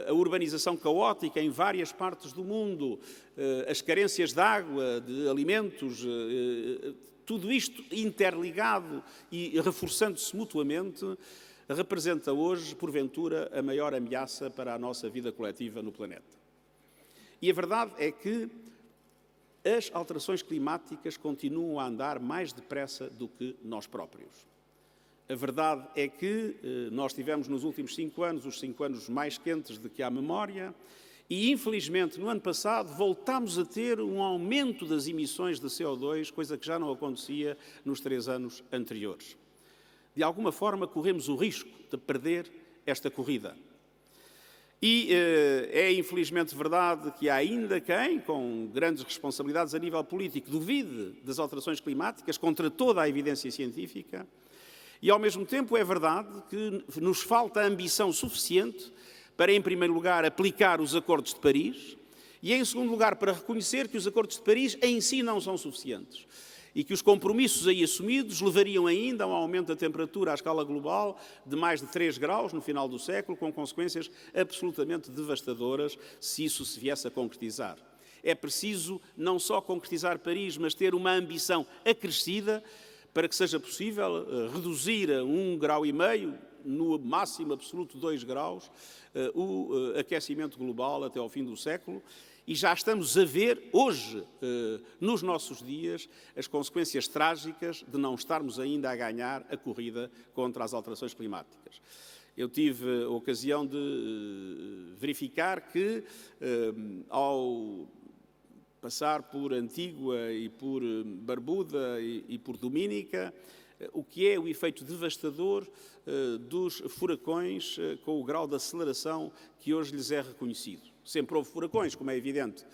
[SPEAKER 9] a urbanização caótica em várias partes do mundo, as carências de água, de alimentos, tudo isto interligado e reforçando-se mutuamente, representa hoje, porventura, a maior ameaça para a nossa vida coletiva no planeta. E a verdade é que as alterações climáticas continuam a andar mais depressa do que nós próprios. A verdade é que nós tivemos nos últimos 5 anos, os 5 anos mais quentes de que há memória, e infelizmente no ano passado voltámos a ter um aumento das emissões de CO2, coisa que já não acontecia nos 3 anos anteriores. De alguma forma corremos o risco de perder esta corrida. E é infelizmente verdade que há ainda quem, com grandes responsabilidades a nível político, duvide das alterações climáticas contra toda a evidência científica. E, ao mesmo tempo, é verdade que nos falta ambição suficiente para, em primeiro lugar, aplicar os Acordos de Paris e, em segundo lugar, para reconhecer que os Acordos de Paris em si não são suficientes e que os compromissos aí assumidos levariam ainda a um aumento da temperatura à escala global de mais de 3 graus no final do século, com consequências absolutamente devastadoras se isso se viesse a concretizar. É preciso não só concretizar Paris, mas ter uma ambição acrescida para que seja possível reduzir a 1,5 grau, no máximo absoluto 2 graus, o aquecimento global até ao fim do século. E já estamos a ver, hoje, nos nossos dias, as consequências trágicas de não estarmos ainda a ganhar a corrida contra as alterações climáticas. Eu tive a ocasião de verificar que, ao passar por Antígua e por Barbuda e por Dominica, o que é o efeito devastador dos furacões com o grau de aceleração que hoje lhes é reconhecido. Sempre houve furacões, como é evidente,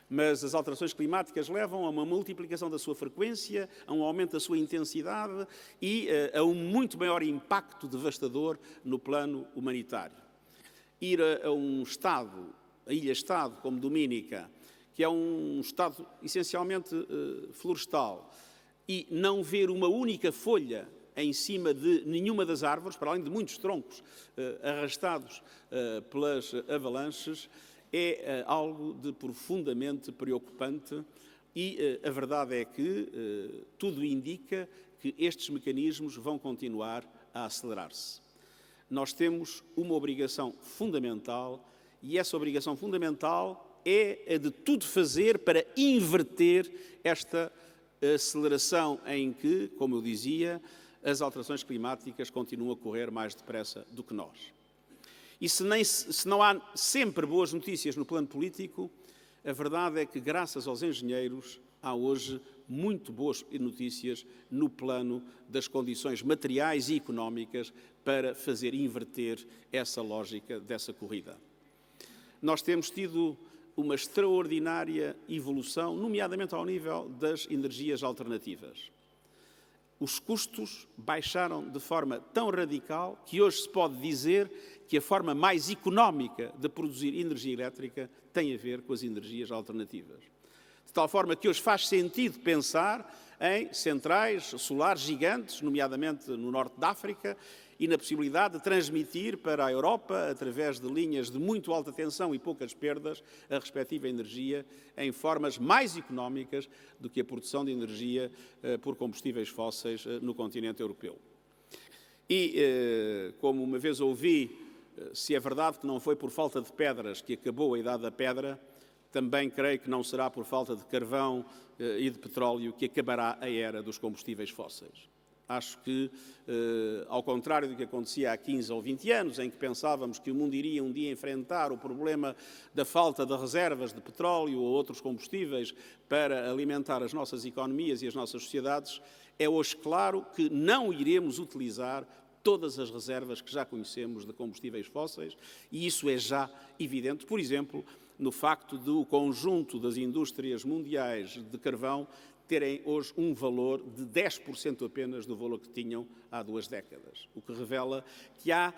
[SPEAKER 9] mas as alterações climáticas levam a uma multiplicação da sua frequência, a um aumento da sua intensidade e a um muito maior impacto devastador no plano humanitário. Ir a um Estado, a ilha-Estado como Dominica, que é um Estado essencialmente florestal, e não ver uma única folha em cima de nenhuma das árvores, para além de muitos troncos arrastados pelas avalanches, é algo de profundamente preocupante e a verdade é que tudo indica que estes mecanismos vão continuar a acelerar-se. Nós temos uma obrigação fundamental e essa obrigação fundamental é a de tudo fazer para inverter esta aceleração em que, como eu dizia, as alterações climáticas continuam a correr mais depressa do que nós. E se não há sempre boas notícias no plano político, a verdade é que, graças aos engenheiros, há hoje muito boas notícias no plano das condições materiais e económicas para fazer inverter essa lógica dessa corrida. Nós temos tido uma extraordinária evolução, nomeadamente ao nível das energias alternativas. Os custos baixaram de forma tão radical que hoje se pode dizer que a forma mais económica de produzir energia elétrica tem a ver com as energias alternativas. De tal forma que hoje faz sentido pensar em centrais solares gigantes, nomeadamente no norte da África, e na possibilidade de transmitir para a Europa, através de linhas de muito alta tensão e poucas perdas, a respectiva energia em formas mais económicas do que a produção de energia por combustíveis fósseis no continente europeu. E, como uma vez ouvi, se é verdade que não foi por falta de pedras que acabou a Idade da Pedra, também creio que não será por falta de carvão e de petróleo que acabará a era dos combustíveis fósseis. Acho que, ao contrário do que acontecia há 15 ou 20 anos, em que pensávamos que o mundo iria um dia enfrentar o problema da falta de reservas de petróleo ou outros combustíveis para alimentar as nossas economias e as nossas sociedades, é hoje claro que não iremos utilizar todas as reservas que já conhecemos de combustíveis fósseis, e isso é já evidente, por exemplo, no facto do conjunto das indústrias mundiais de carvão terem hoje um valor de 10% apenas do valor que tinham há 2 décadas. O que revela que há,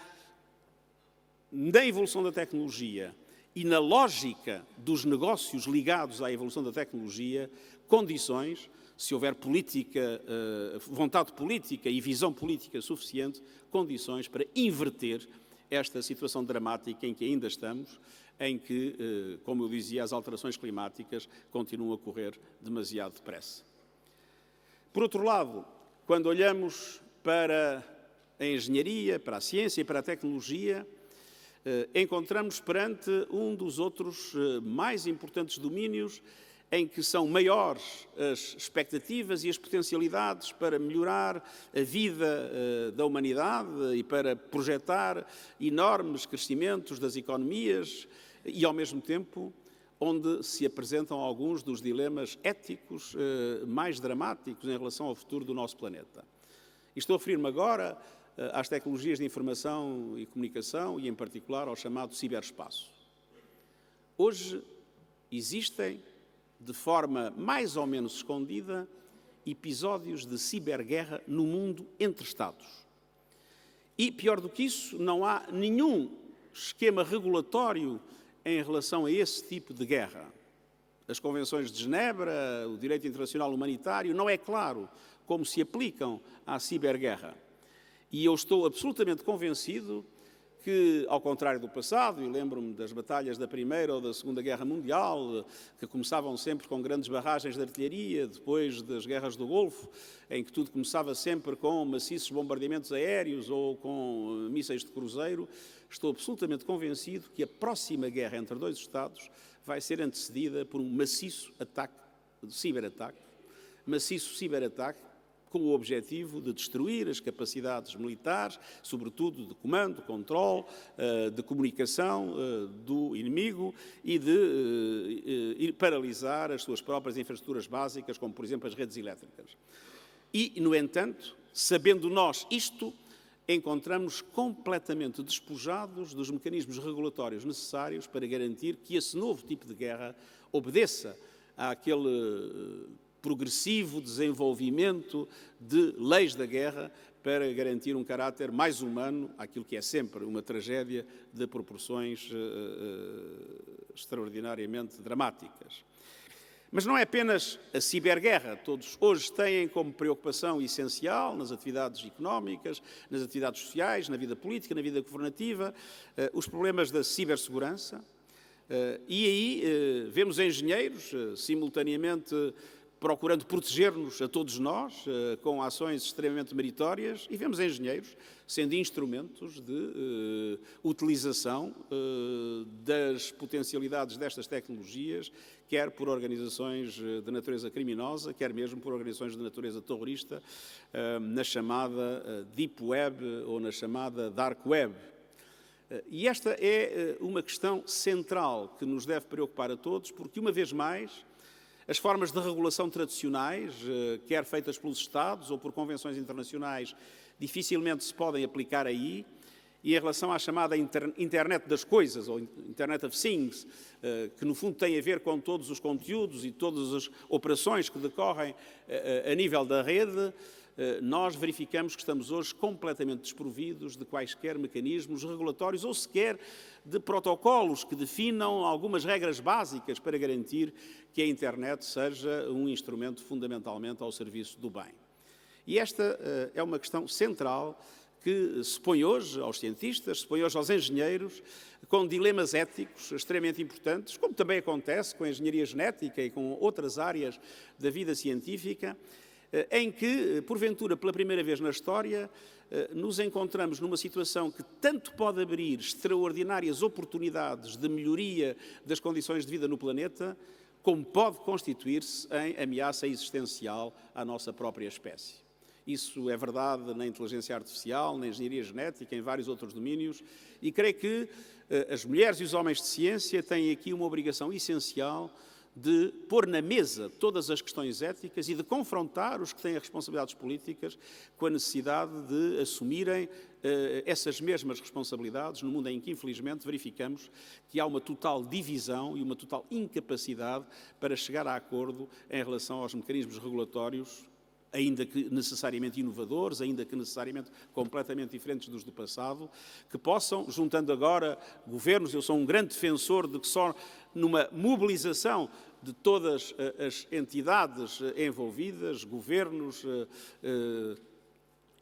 [SPEAKER 9] na evolução da tecnologia e na lógica dos negócios ligados à evolução da tecnologia, condições, se houver política, vontade política e visão política suficiente, condições para inverter esta situação dramática em que ainda estamos, em que, como eu dizia, as alterações climáticas continuam a correr demasiado depressa. Por outro lado, quando olhamos para a engenharia, para a ciência e para a tecnologia, encontramos perante um dos outros mais importantes domínios em que são maiores as expectativas e as potencialidades para melhorar a vida da humanidade e para projetar enormes crescimentos das economias e, ao mesmo tempo, onde se apresentam alguns dos dilemas éticos mais dramáticos em relação ao futuro do nosso planeta. E estou a referir-me agora às tecnologias de informação e comunicação e, em particular, ao chamado ciberespaço. Hoje existem, de forma mais ou menos escondida, episódios de ciberguerra no mundo entre Estados. E, pior do que isso, não há nenhum esquema regulatório em relação a esse tipo de guerra. As convenções de Genebra, o direito internacional humanitário, não é claro como se aplicam à ciberguerra. E eu estou absolutamente convencido que, ao contrário do passado, e lembro-me das batalhas da Primeira ou da Segunda Guerra Mundial, que começavam sempre com grandes barragens de artilharia, depois das guerras do Golfo, em que tudo começava sempre com maciços bombardeamentos aéreos ou com mísseis de cruzeiro, estou absolutamente convencido que a próxima guerra entre dois Estados vai ser antecedida por um maciço ataque, ciberataque, com o objetivo de destruir as capacidades militares, sobretudo de comando, controle, de comunicação do inimigo e de paralisar as suas próprias infraestruturas básicas, como, por exemplo, as redes elétricas. E, no entanto, sabendo nós isto, encontramos completamente despojados dos mecanismos regulatórios necessários para garantir que esse novo tipo de guerra obedeça àquele progressivo desenvolvimento de leis da guerra para garantir um caráter mais humano àquilo que é sempre uma tragédia de proporções extraordinariamente dramáticas. Mas não é apenas a ciberguerra. Todos hoje têm como preocupação essencial, nas atividades económicas, nas atividades sociais, na vida política, na vida governativa, os problemas da cibersegurança. E aí vemos engenheiros, simultaneamente, procurando proteger-nos a todos nós, com ações extremamente meritórias, e vemos engenheiros sendo instrumentos de utilização das potencialidades destas tecnologias, quer por organizações de natureza criminosa, quer mesmo por organizações de natureza terrorista, na chamada Deep Web ou na chamada Dark Web. E esta é uma questão central que nos deve preocupar a todos, porque, uma vez mais, as formas de regulação tradicionais, quer feitas pelos Estados ou por convenções internacionais, dificilmente se podem aplicar aí. E em relação à chamada Internet das Coisas, ou Internet of Things, que no fundo tem a ver com todos os conteúdos e todas as operações que decorrem a nível da rede, nós verificamos que estamos hoje completamente desprovidos de quaisquer mecanismos regulatórios ou sequer de protocolos que definam algumas regras básicas para garantir que a internet seja um instrumento fundamentalmente ao serviço do bem. E esta é uma questão central que se põe hoje aos cientistas, se põe hoje aos engenheiros, com dilemas éticos extremamente importantes, como também acontece com a engenharia genética e com outras áreas da vida científica, em que, porventura, pela primeira vez na história, nos encontramos numa situação que tanto pode abrir extraordinárias oportunidades de melhoria das condições de vida no planeta, como pode constituir-se em ameaça existencial à nossa própria espécie. Isso é verdade na inteligência artificial, na engenharia genética, em vários outros domínios, e creio que as mulheres e os homens de ciência têm aqui uma obrigação essencial de pôr na mesa todas as questões éticas e de confrontar os que têm responsabilidades políticas com a necessidade de assumirem essas mesmas responsabilidades, no mundo em que, infelizmente, verificamos que há uma total divisão e uma total incapacidade para chegar a acordo em relação aos mecanismos regulatórios, ainda que necessariamente inovadores, ainda que necessariamente completamente diferentes dos do passado, que possam, juntando agora governos, eu sou um grande defensor de que só numa mobilização de todas as entidades envolvidas, governos,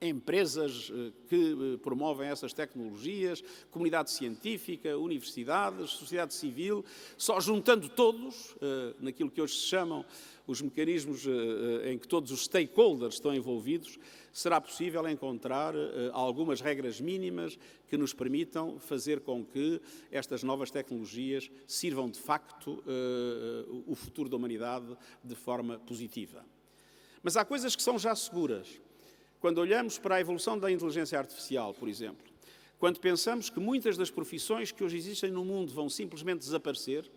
[SPEAKER 9] empresas que promovem essas tecnologias, comunidade científica, universidades, sociedade civil, só juntando todos, naquilo que hoje se chamam os mecanismos em que todos os stakeholders estão envolvidos, será possível encontrar algumas regras mínimas que nos permitam fazer com que estas novas tecnologias sirvam de facto o futuro da humanidade de forma positiva. Mas há coisas que são já seguras. Quando olhamos para a evolução da inteligência artificial, por exemplo, quando pensamos que muitas das profissões que hoje existem no mundo vão simplesmente desaparecer,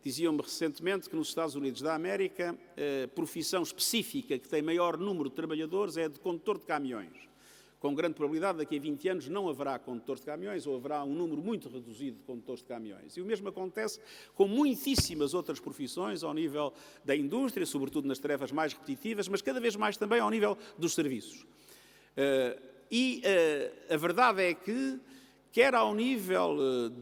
[SPEAKER 9] diziam-me recentemente que nos Estados Unidos da América a profissão específica que tem maior número de trabalhadores é a de condutor de caminhões. Com grande probabilidade, daqui a 20 anos não haverá condutores de caminhões ou haverá um número muito reduzido de condutores de caminhões. E o mesmo acontece com muitíssimas outras profissões ao nível da indústria, sobretudo nas tarefas mais repetitivas, mas cada vez mais também ao nível dos serviços. A verdade é que, quer ao nível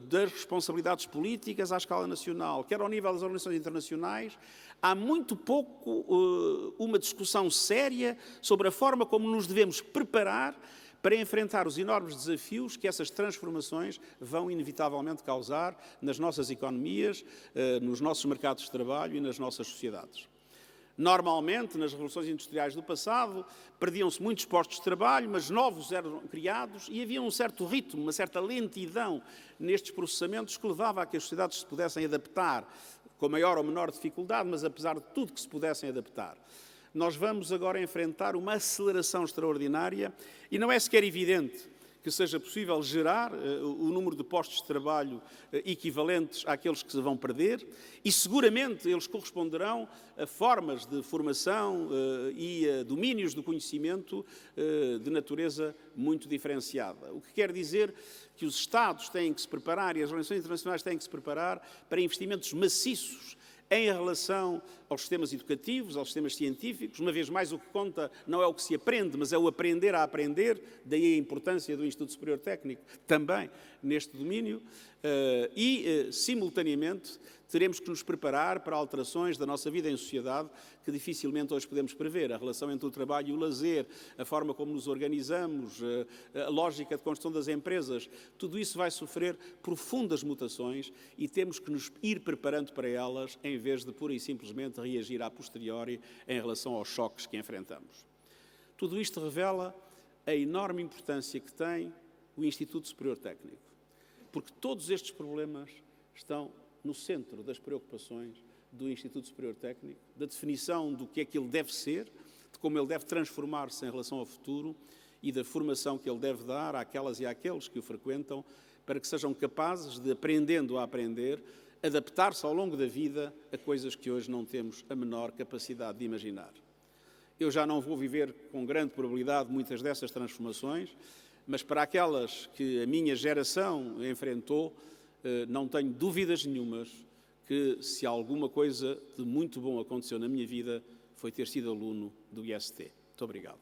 [SPEAKER 9] das responsabilidades políticas à escala nacional, quer ao nível das organizações internacionais, há muito pouco uma discussão séria sobre a forma como nos devemos preparar para enfrentar os enormes desafios que essas transformações vão inevitavelmente causar nas nossas economias, nos nossos mercados de trabalho e nas nossas sociedades. Normalmente, nas revoluções industriais do passado, perdiam-se muitos postos de trabalho, mas novos eram criados e havia um certo ritmo, uma certa lentidão nestes processamentos que levava a que as sociedades se pudessem adaptar com maior ou menor dificuldade, mas apesar de tudo que se pudessem adaptar. Nós vamos agora enfrentar uma aceleração extraordinária e não é sequer evidente que seja possível gerar o número de postos de trabalho equivalentes àqueles que se vão perder e seguramente eles corresponderão a formas de formação e a domínios do conhecimento de natureza muito diferenciada. O que quer dizer que os Estados têm que se preparar e as organizações internacionais têm que se preparar para investimentos maciços em relação aos sistemas educativos, aos sistemas científicos. Uma vez mais, o que conta não é o que se aprende, mas é o aprender a aprender, daí a importância do Instituto Superior Técnico também neste domínio, simultaneamente, teremos que nos preparar para alterações da nossa vida em sociedade que dificilmente hoje podemos prever. A relação entre o trabalho e o lazer, a forma como nos organizamos, a lógica de construção das empresas, tudo isso vai sofrer profundas mutações e temos que nos ir preparando para elas em vez de pura e simplesmente reagir a posteriori em relação aos choques que enfrentamos. Tudo isto revela a enorme importância que tem o Instituto Superior Técnico, porque todos estes problemas estão no centro das preocupações do Instituto Superior Técnico, da definição do que é que ele deve ser, de como ele deve transformar-se em relação ao futuro e da formação que ele deve dar àquelas e àqueles que o frequentam para que sejam capazes de, aprendendo a aprender, adaptar-se ao longo da vida a coisas que hoje não temos a menor capacidade de imaginar. Eu já não vou viver com grande probabilidade muitas dessas transformações, mas para aquelas que a minha geração enfrentou, não tenho dúvidas nenhumas que se alguma coisa de muito bom aconteceu na minha vida foi ter sido aluno do IST. Muito obrigado.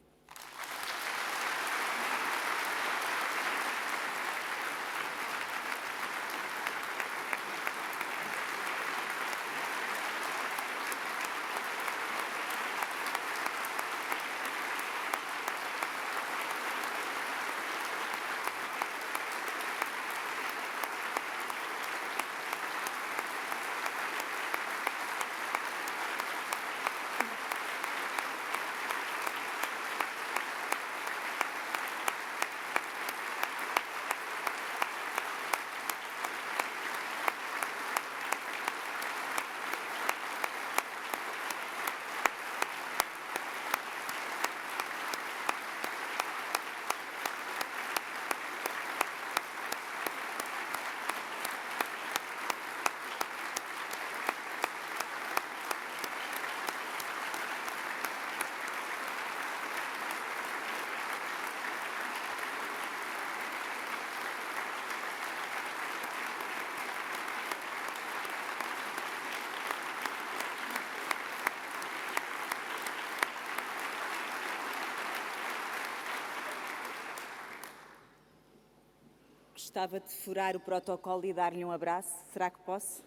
[SPEAKER 2] Gostava de furar o protocolo e dar-lhe um abraço. Será que posso?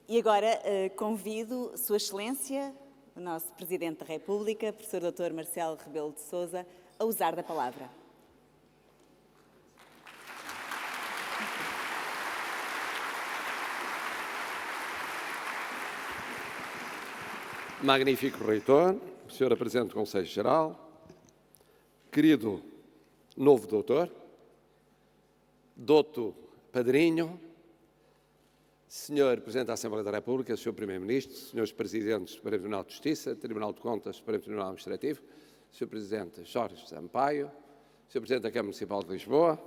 [SPEAKER 2] E agora convido Sua Excelência, o nosso Presidente da República, Professor Dr. Marcelo Rebelo de Sousa, a usar da palavra.
[SPEAKER 10] Magnífico reitor, Sra. Presidente do Conselho Geral, querido novo doutor, douto padrinho, Sr. Presidente da Assembleia da República, Sr. Primeiro-Ministro, Srs. Presidentes do Supremo Tribunal de Justiça, Tribunal de Contas, Supremo Tribunal Administrativo, Sr. Presidente Jorge Sampaio, Sr. Presidente da Câmara Municipal de Lisboa,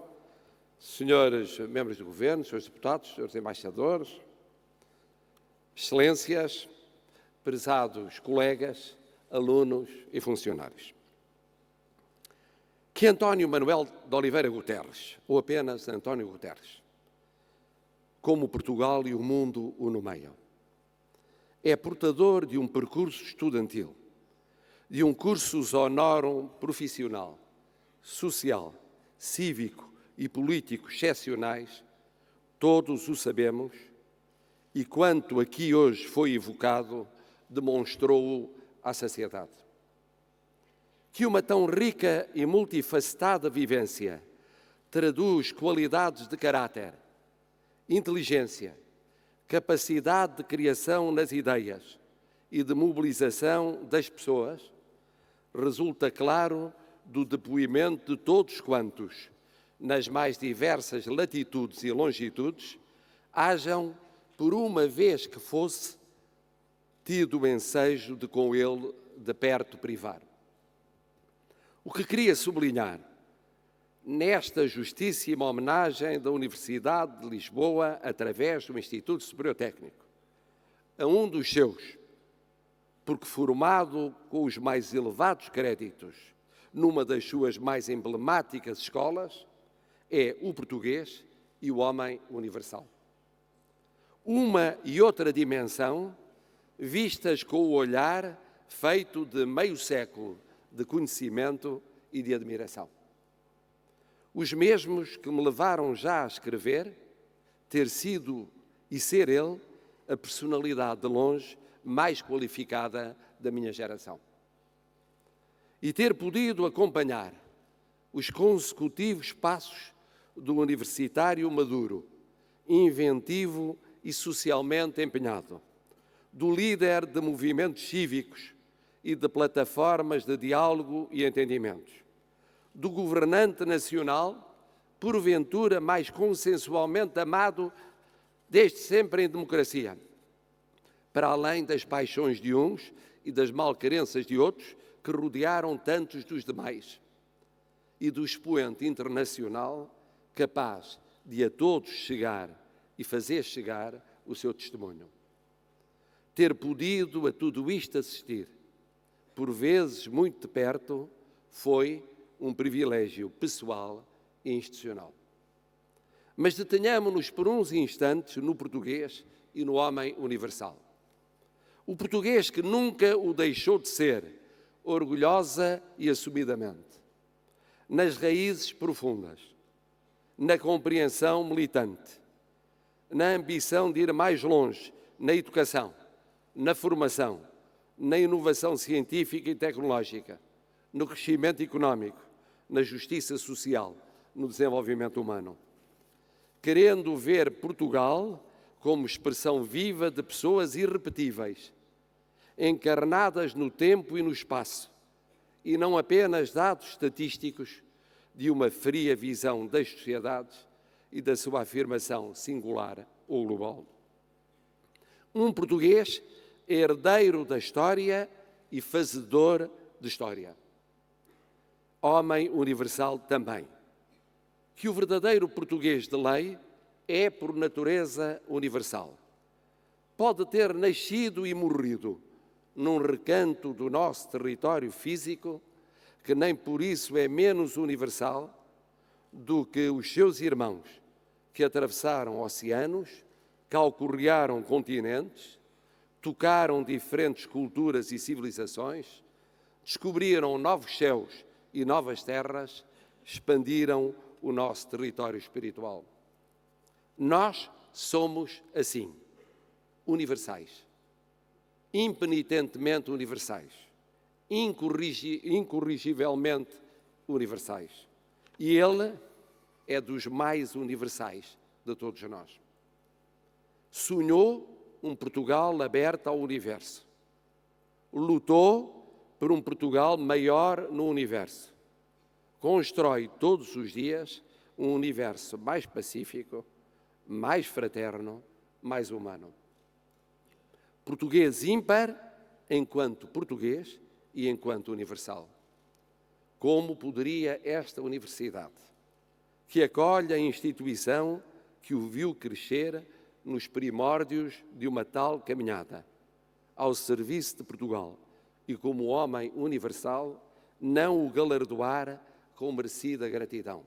[SPEAKER 10] Srs. Membros do Governo, Srs. Deputados, Srs. Embaixadores, Excelências, prezados colegas, alunos e funcionários. Que António Manuel de Oliveira Guterres, ou apenas António Guterres, como Portugal e o mundo o nomeiam, é portador de um percurso estudantil, de um cursus honorum profissional, social, cívico e político excepcionais, todos o sabemos, e quanto aqui hoje foi evocado, demonstrou-o à sociedade. Que uma tão rica e multifacetada vivência traduz qualidades de caráter, inteligência, capacidade de criação nas ideias e de mobilização das pessoas, resulta claro do depoimento de todos quantos, nas mais diversas latitudes e longitudes, hajam, por uma vez que fosse, tido o ensejo de com ele de perto privar. O que queria sublinhar, nesta justíssima homenagem da Universidade de Lisboa, através do Instituto Superior Técnico, a um dos seus, porque formado com os mais elevados créditos numa das suas mais emblemáticas escolas, é o português e o homem universal. Uma e outra dimensão, vistas com o olhar feito de meio século de conhecimento e de admiração. Os mesmos que me levaram já a escrever, ter sido e ser ele a personalidade de longe mais qualificada da minha geração. E ter podido acompanhar os consecutivos passos do universitário maduro, inventivo e socialmente empenhado, do líder de movimentos cívicos e de plataformas de diálogo e entendimentos, do governante nacional, porventura mais consensualmente amado desde sempre em democracia, para além das paixões de uns e das malquerenças de outros que rodearam tantos dos demais, e do expoente internacional capaz de a todos chegar e fazer chegar o seu testemunho. Ter podido a tudo isto assistir, por vezes muito de perto, foi um privilégio pessoal e institucional. Mas detenhamo-nos por uns instantes no português e no homem universal. O português que nunca o deixou de ser, orgulhosa e assumidamente, nas raízes profundas, na compreensão militante, na ambição de ir mais longe na educação, na formação, na inovação científica e tecnológica, no crescimento económico, na justiça social, no desenvolvimento humano. Querendo ver Portugal como expressão viva de pessoas irrepetíveis, encarnadas no tempo e no espaço, e não apenas dados estatísticos de uma fria visão das sociedades e da sua afirmação singular ou global. Um português herdeiro da história e fazedor de história. Homem universal também. Que o verdadeiro português de lei é, por natureza, universal. Pode ter nascido e morrido num recanto do nosso território físico, que nem por isso é menos universal do que os seus irmãos, que atravessaram oceanos, calcorrearam continentes, tocaram diferentes culturas e civilizações, descobriram novos céus e novas terras, expandiram o nosso território espiritual. Nós somos assim, universais, impenitentemente universais, incorrigivelmente universais. E ele é dos mais universais de todos nós. Sonhou um Portugal aberto ao universo. Lutou por um Portugal maior no universo. Constrói todos os dias um universo mais pacífico, mais fraterno, mais humano. Português ímpar enquanto português e enquanto universal. Como poderia esta universidade, que acolhe a instituição que o viu crescer nos primórdios de uma tal caminhada, ao serviço de Portugal e como homem universal, não o galardoar com merecida gratidão.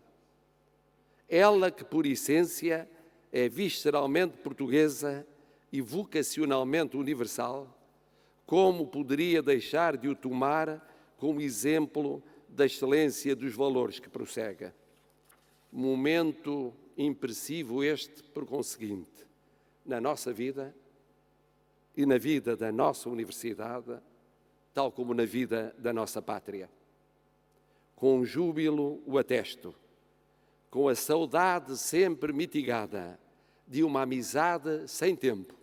[SPEAKER 10] Ela que, por essência, é visceralmente portuguesa e vocacionalmente universal, como poderia deixar de o tomar como exemplo da excelência dos valores que prossegue? Momento impressivo este, por conseguinte, na nossa vida e na vida da nossa universidade, tal como na vida da nossa pátria. Com júbilo o atesto, com a saudade sempre mitigada de uma amizade sem tempo,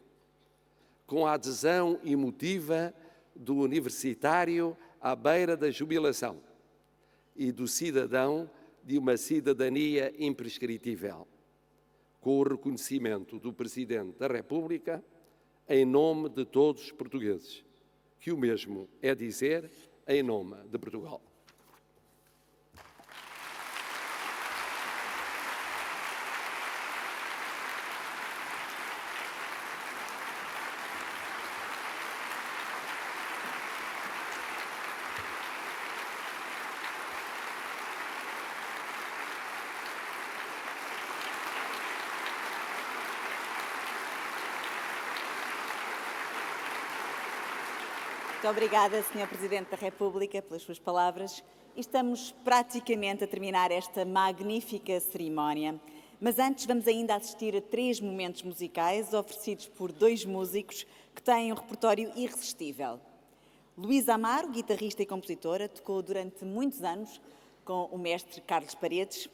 [SPEAKER 10] com a adesão emotiva do universitário à beira da jubilação e do cidadão de uma cidadania imprescritível, com o reconhecimento do Presidente da República em nome de todos os portugueses, que o mesmo é dizer em nome de Portugal.
[SPEAKER 2] Muito obrigada, Sr. Presidente da República, pelas suas palavras. Estamos praticamente a terminar esta magnífica cerimónia, mas antes vamos ainda assistir a 3 momentos musicais oferecidos por 2 músicos que têm um repertório irresistível. Luísa Amaro, guitarrista e compositora, tocou durante muitos anos com o mestre Carlos Paredes,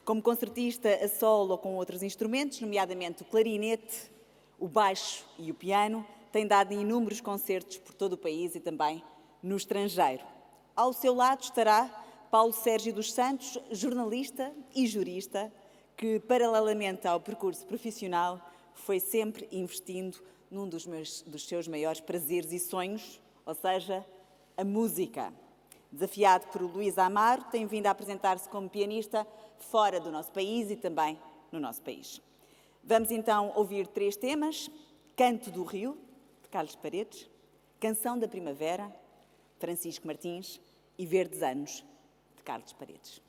[SPEAKER 2] como concertista a solo ou com outros instrumentos, nomeadamente o clarinete, o baixo e o piano. Tem dado inúmeros concertos por todo o país e também no estrangeiro. Ao seu lado estará Paulo Sérgio dos Santos, jornalista e jurista, que, paralelamente ao percurso profissional, foi sempre investindo num dos seus maiores prazeres e sonhos, ou seja, a música. Desafiado por Luísa Amaro, tem vindo a apresentar-se como pianista fora do nosso país e também no nosso país. Vamos então ouvir 3 temas: Canto do Rio, de Carlos Paredes, Canção da Primavera, Francisco Martins, e Verdes Anos, de Carlos Paredes.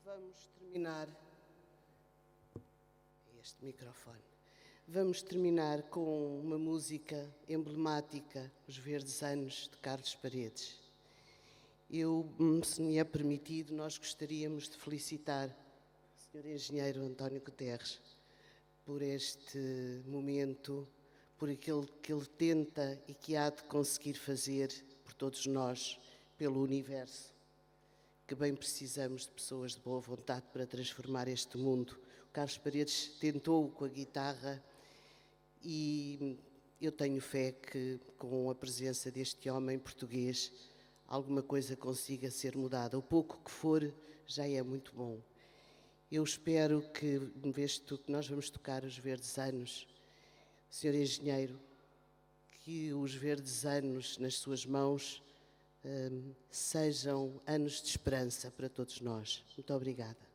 [SPEAKER 11] Vamos terminar. Este microfone. Vamos terminar com uma música emblemática, Os Verdes Anos, de Carlos Paredes. Se me é permitido, nós gostaríamos de felicitar o Sr. Engenheiro António Guterres por este momento, por aquilo que ele tenta e que há de conseguir fazer por todos nós, pelo universo, que bem precisamos de pessoas de boa vontade para transformar este mundo. O Carlos Paredes tentou com a guitarra e eu tenho fé que, com a presença deste homem português, alguma coisa consiga ser mudada. O pouco que for já é muito bom. Eu espero que, em vez de que nós vamos tocar os verdes anos, Sr. Engenheiro, que os verdes anos nas suas mãos sejam anos de esperança para todos nós. Muito obrigada.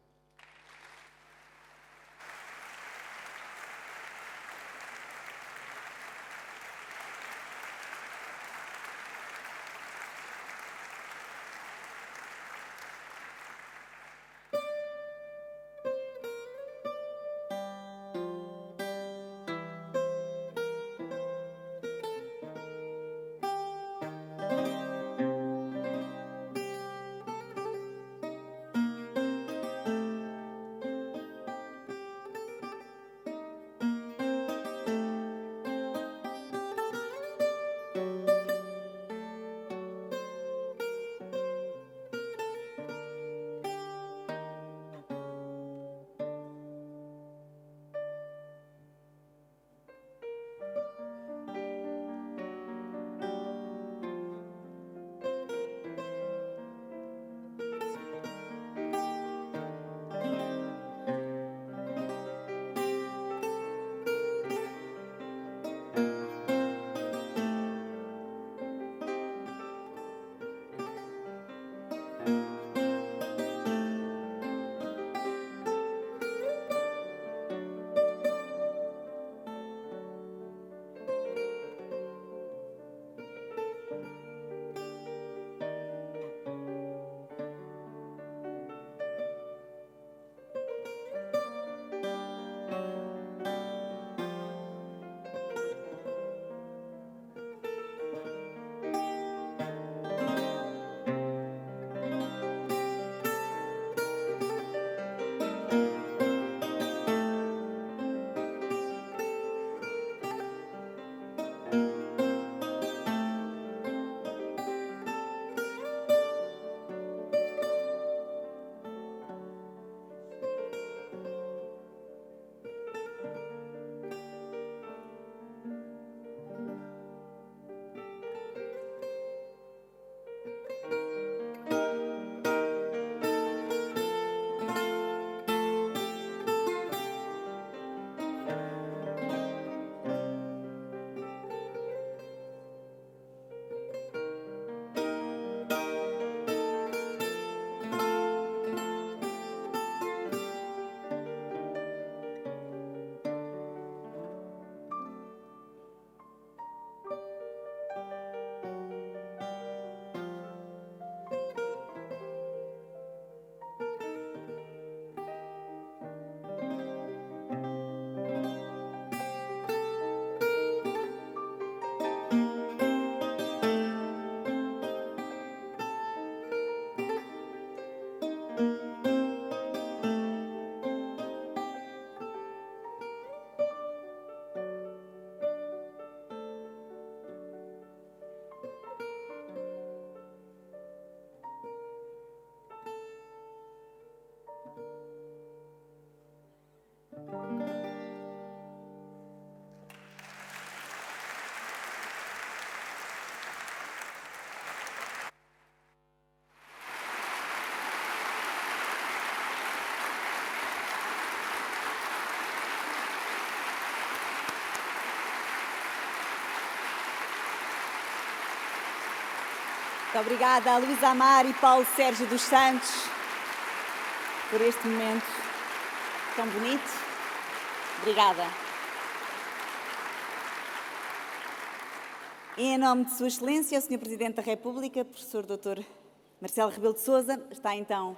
[SPEAKER 2] Muito obrigada a Luísa Amar e Paulo Sérgio dos Santos por este momento tão bonito. Obrigada. Em nome de Sua Excelência, o Sr. Presidente da República, Professor Dr. Marcelo Rebelo de Sousa, está então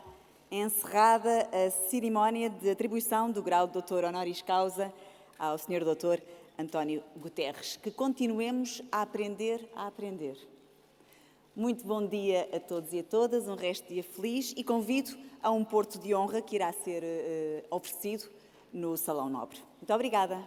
[SPEAKER 2] É encerrada a cerimónia de atribuição do grau de doutor honoris causa ao Sr. Dr. António Guterres. Que continuemos a aprender a aprender. Muito bom dia a todos e a todas, um resto de dia feliz e convido a um porto de honra que irá ser oferecido no Salão Nobre. Muito obrigada.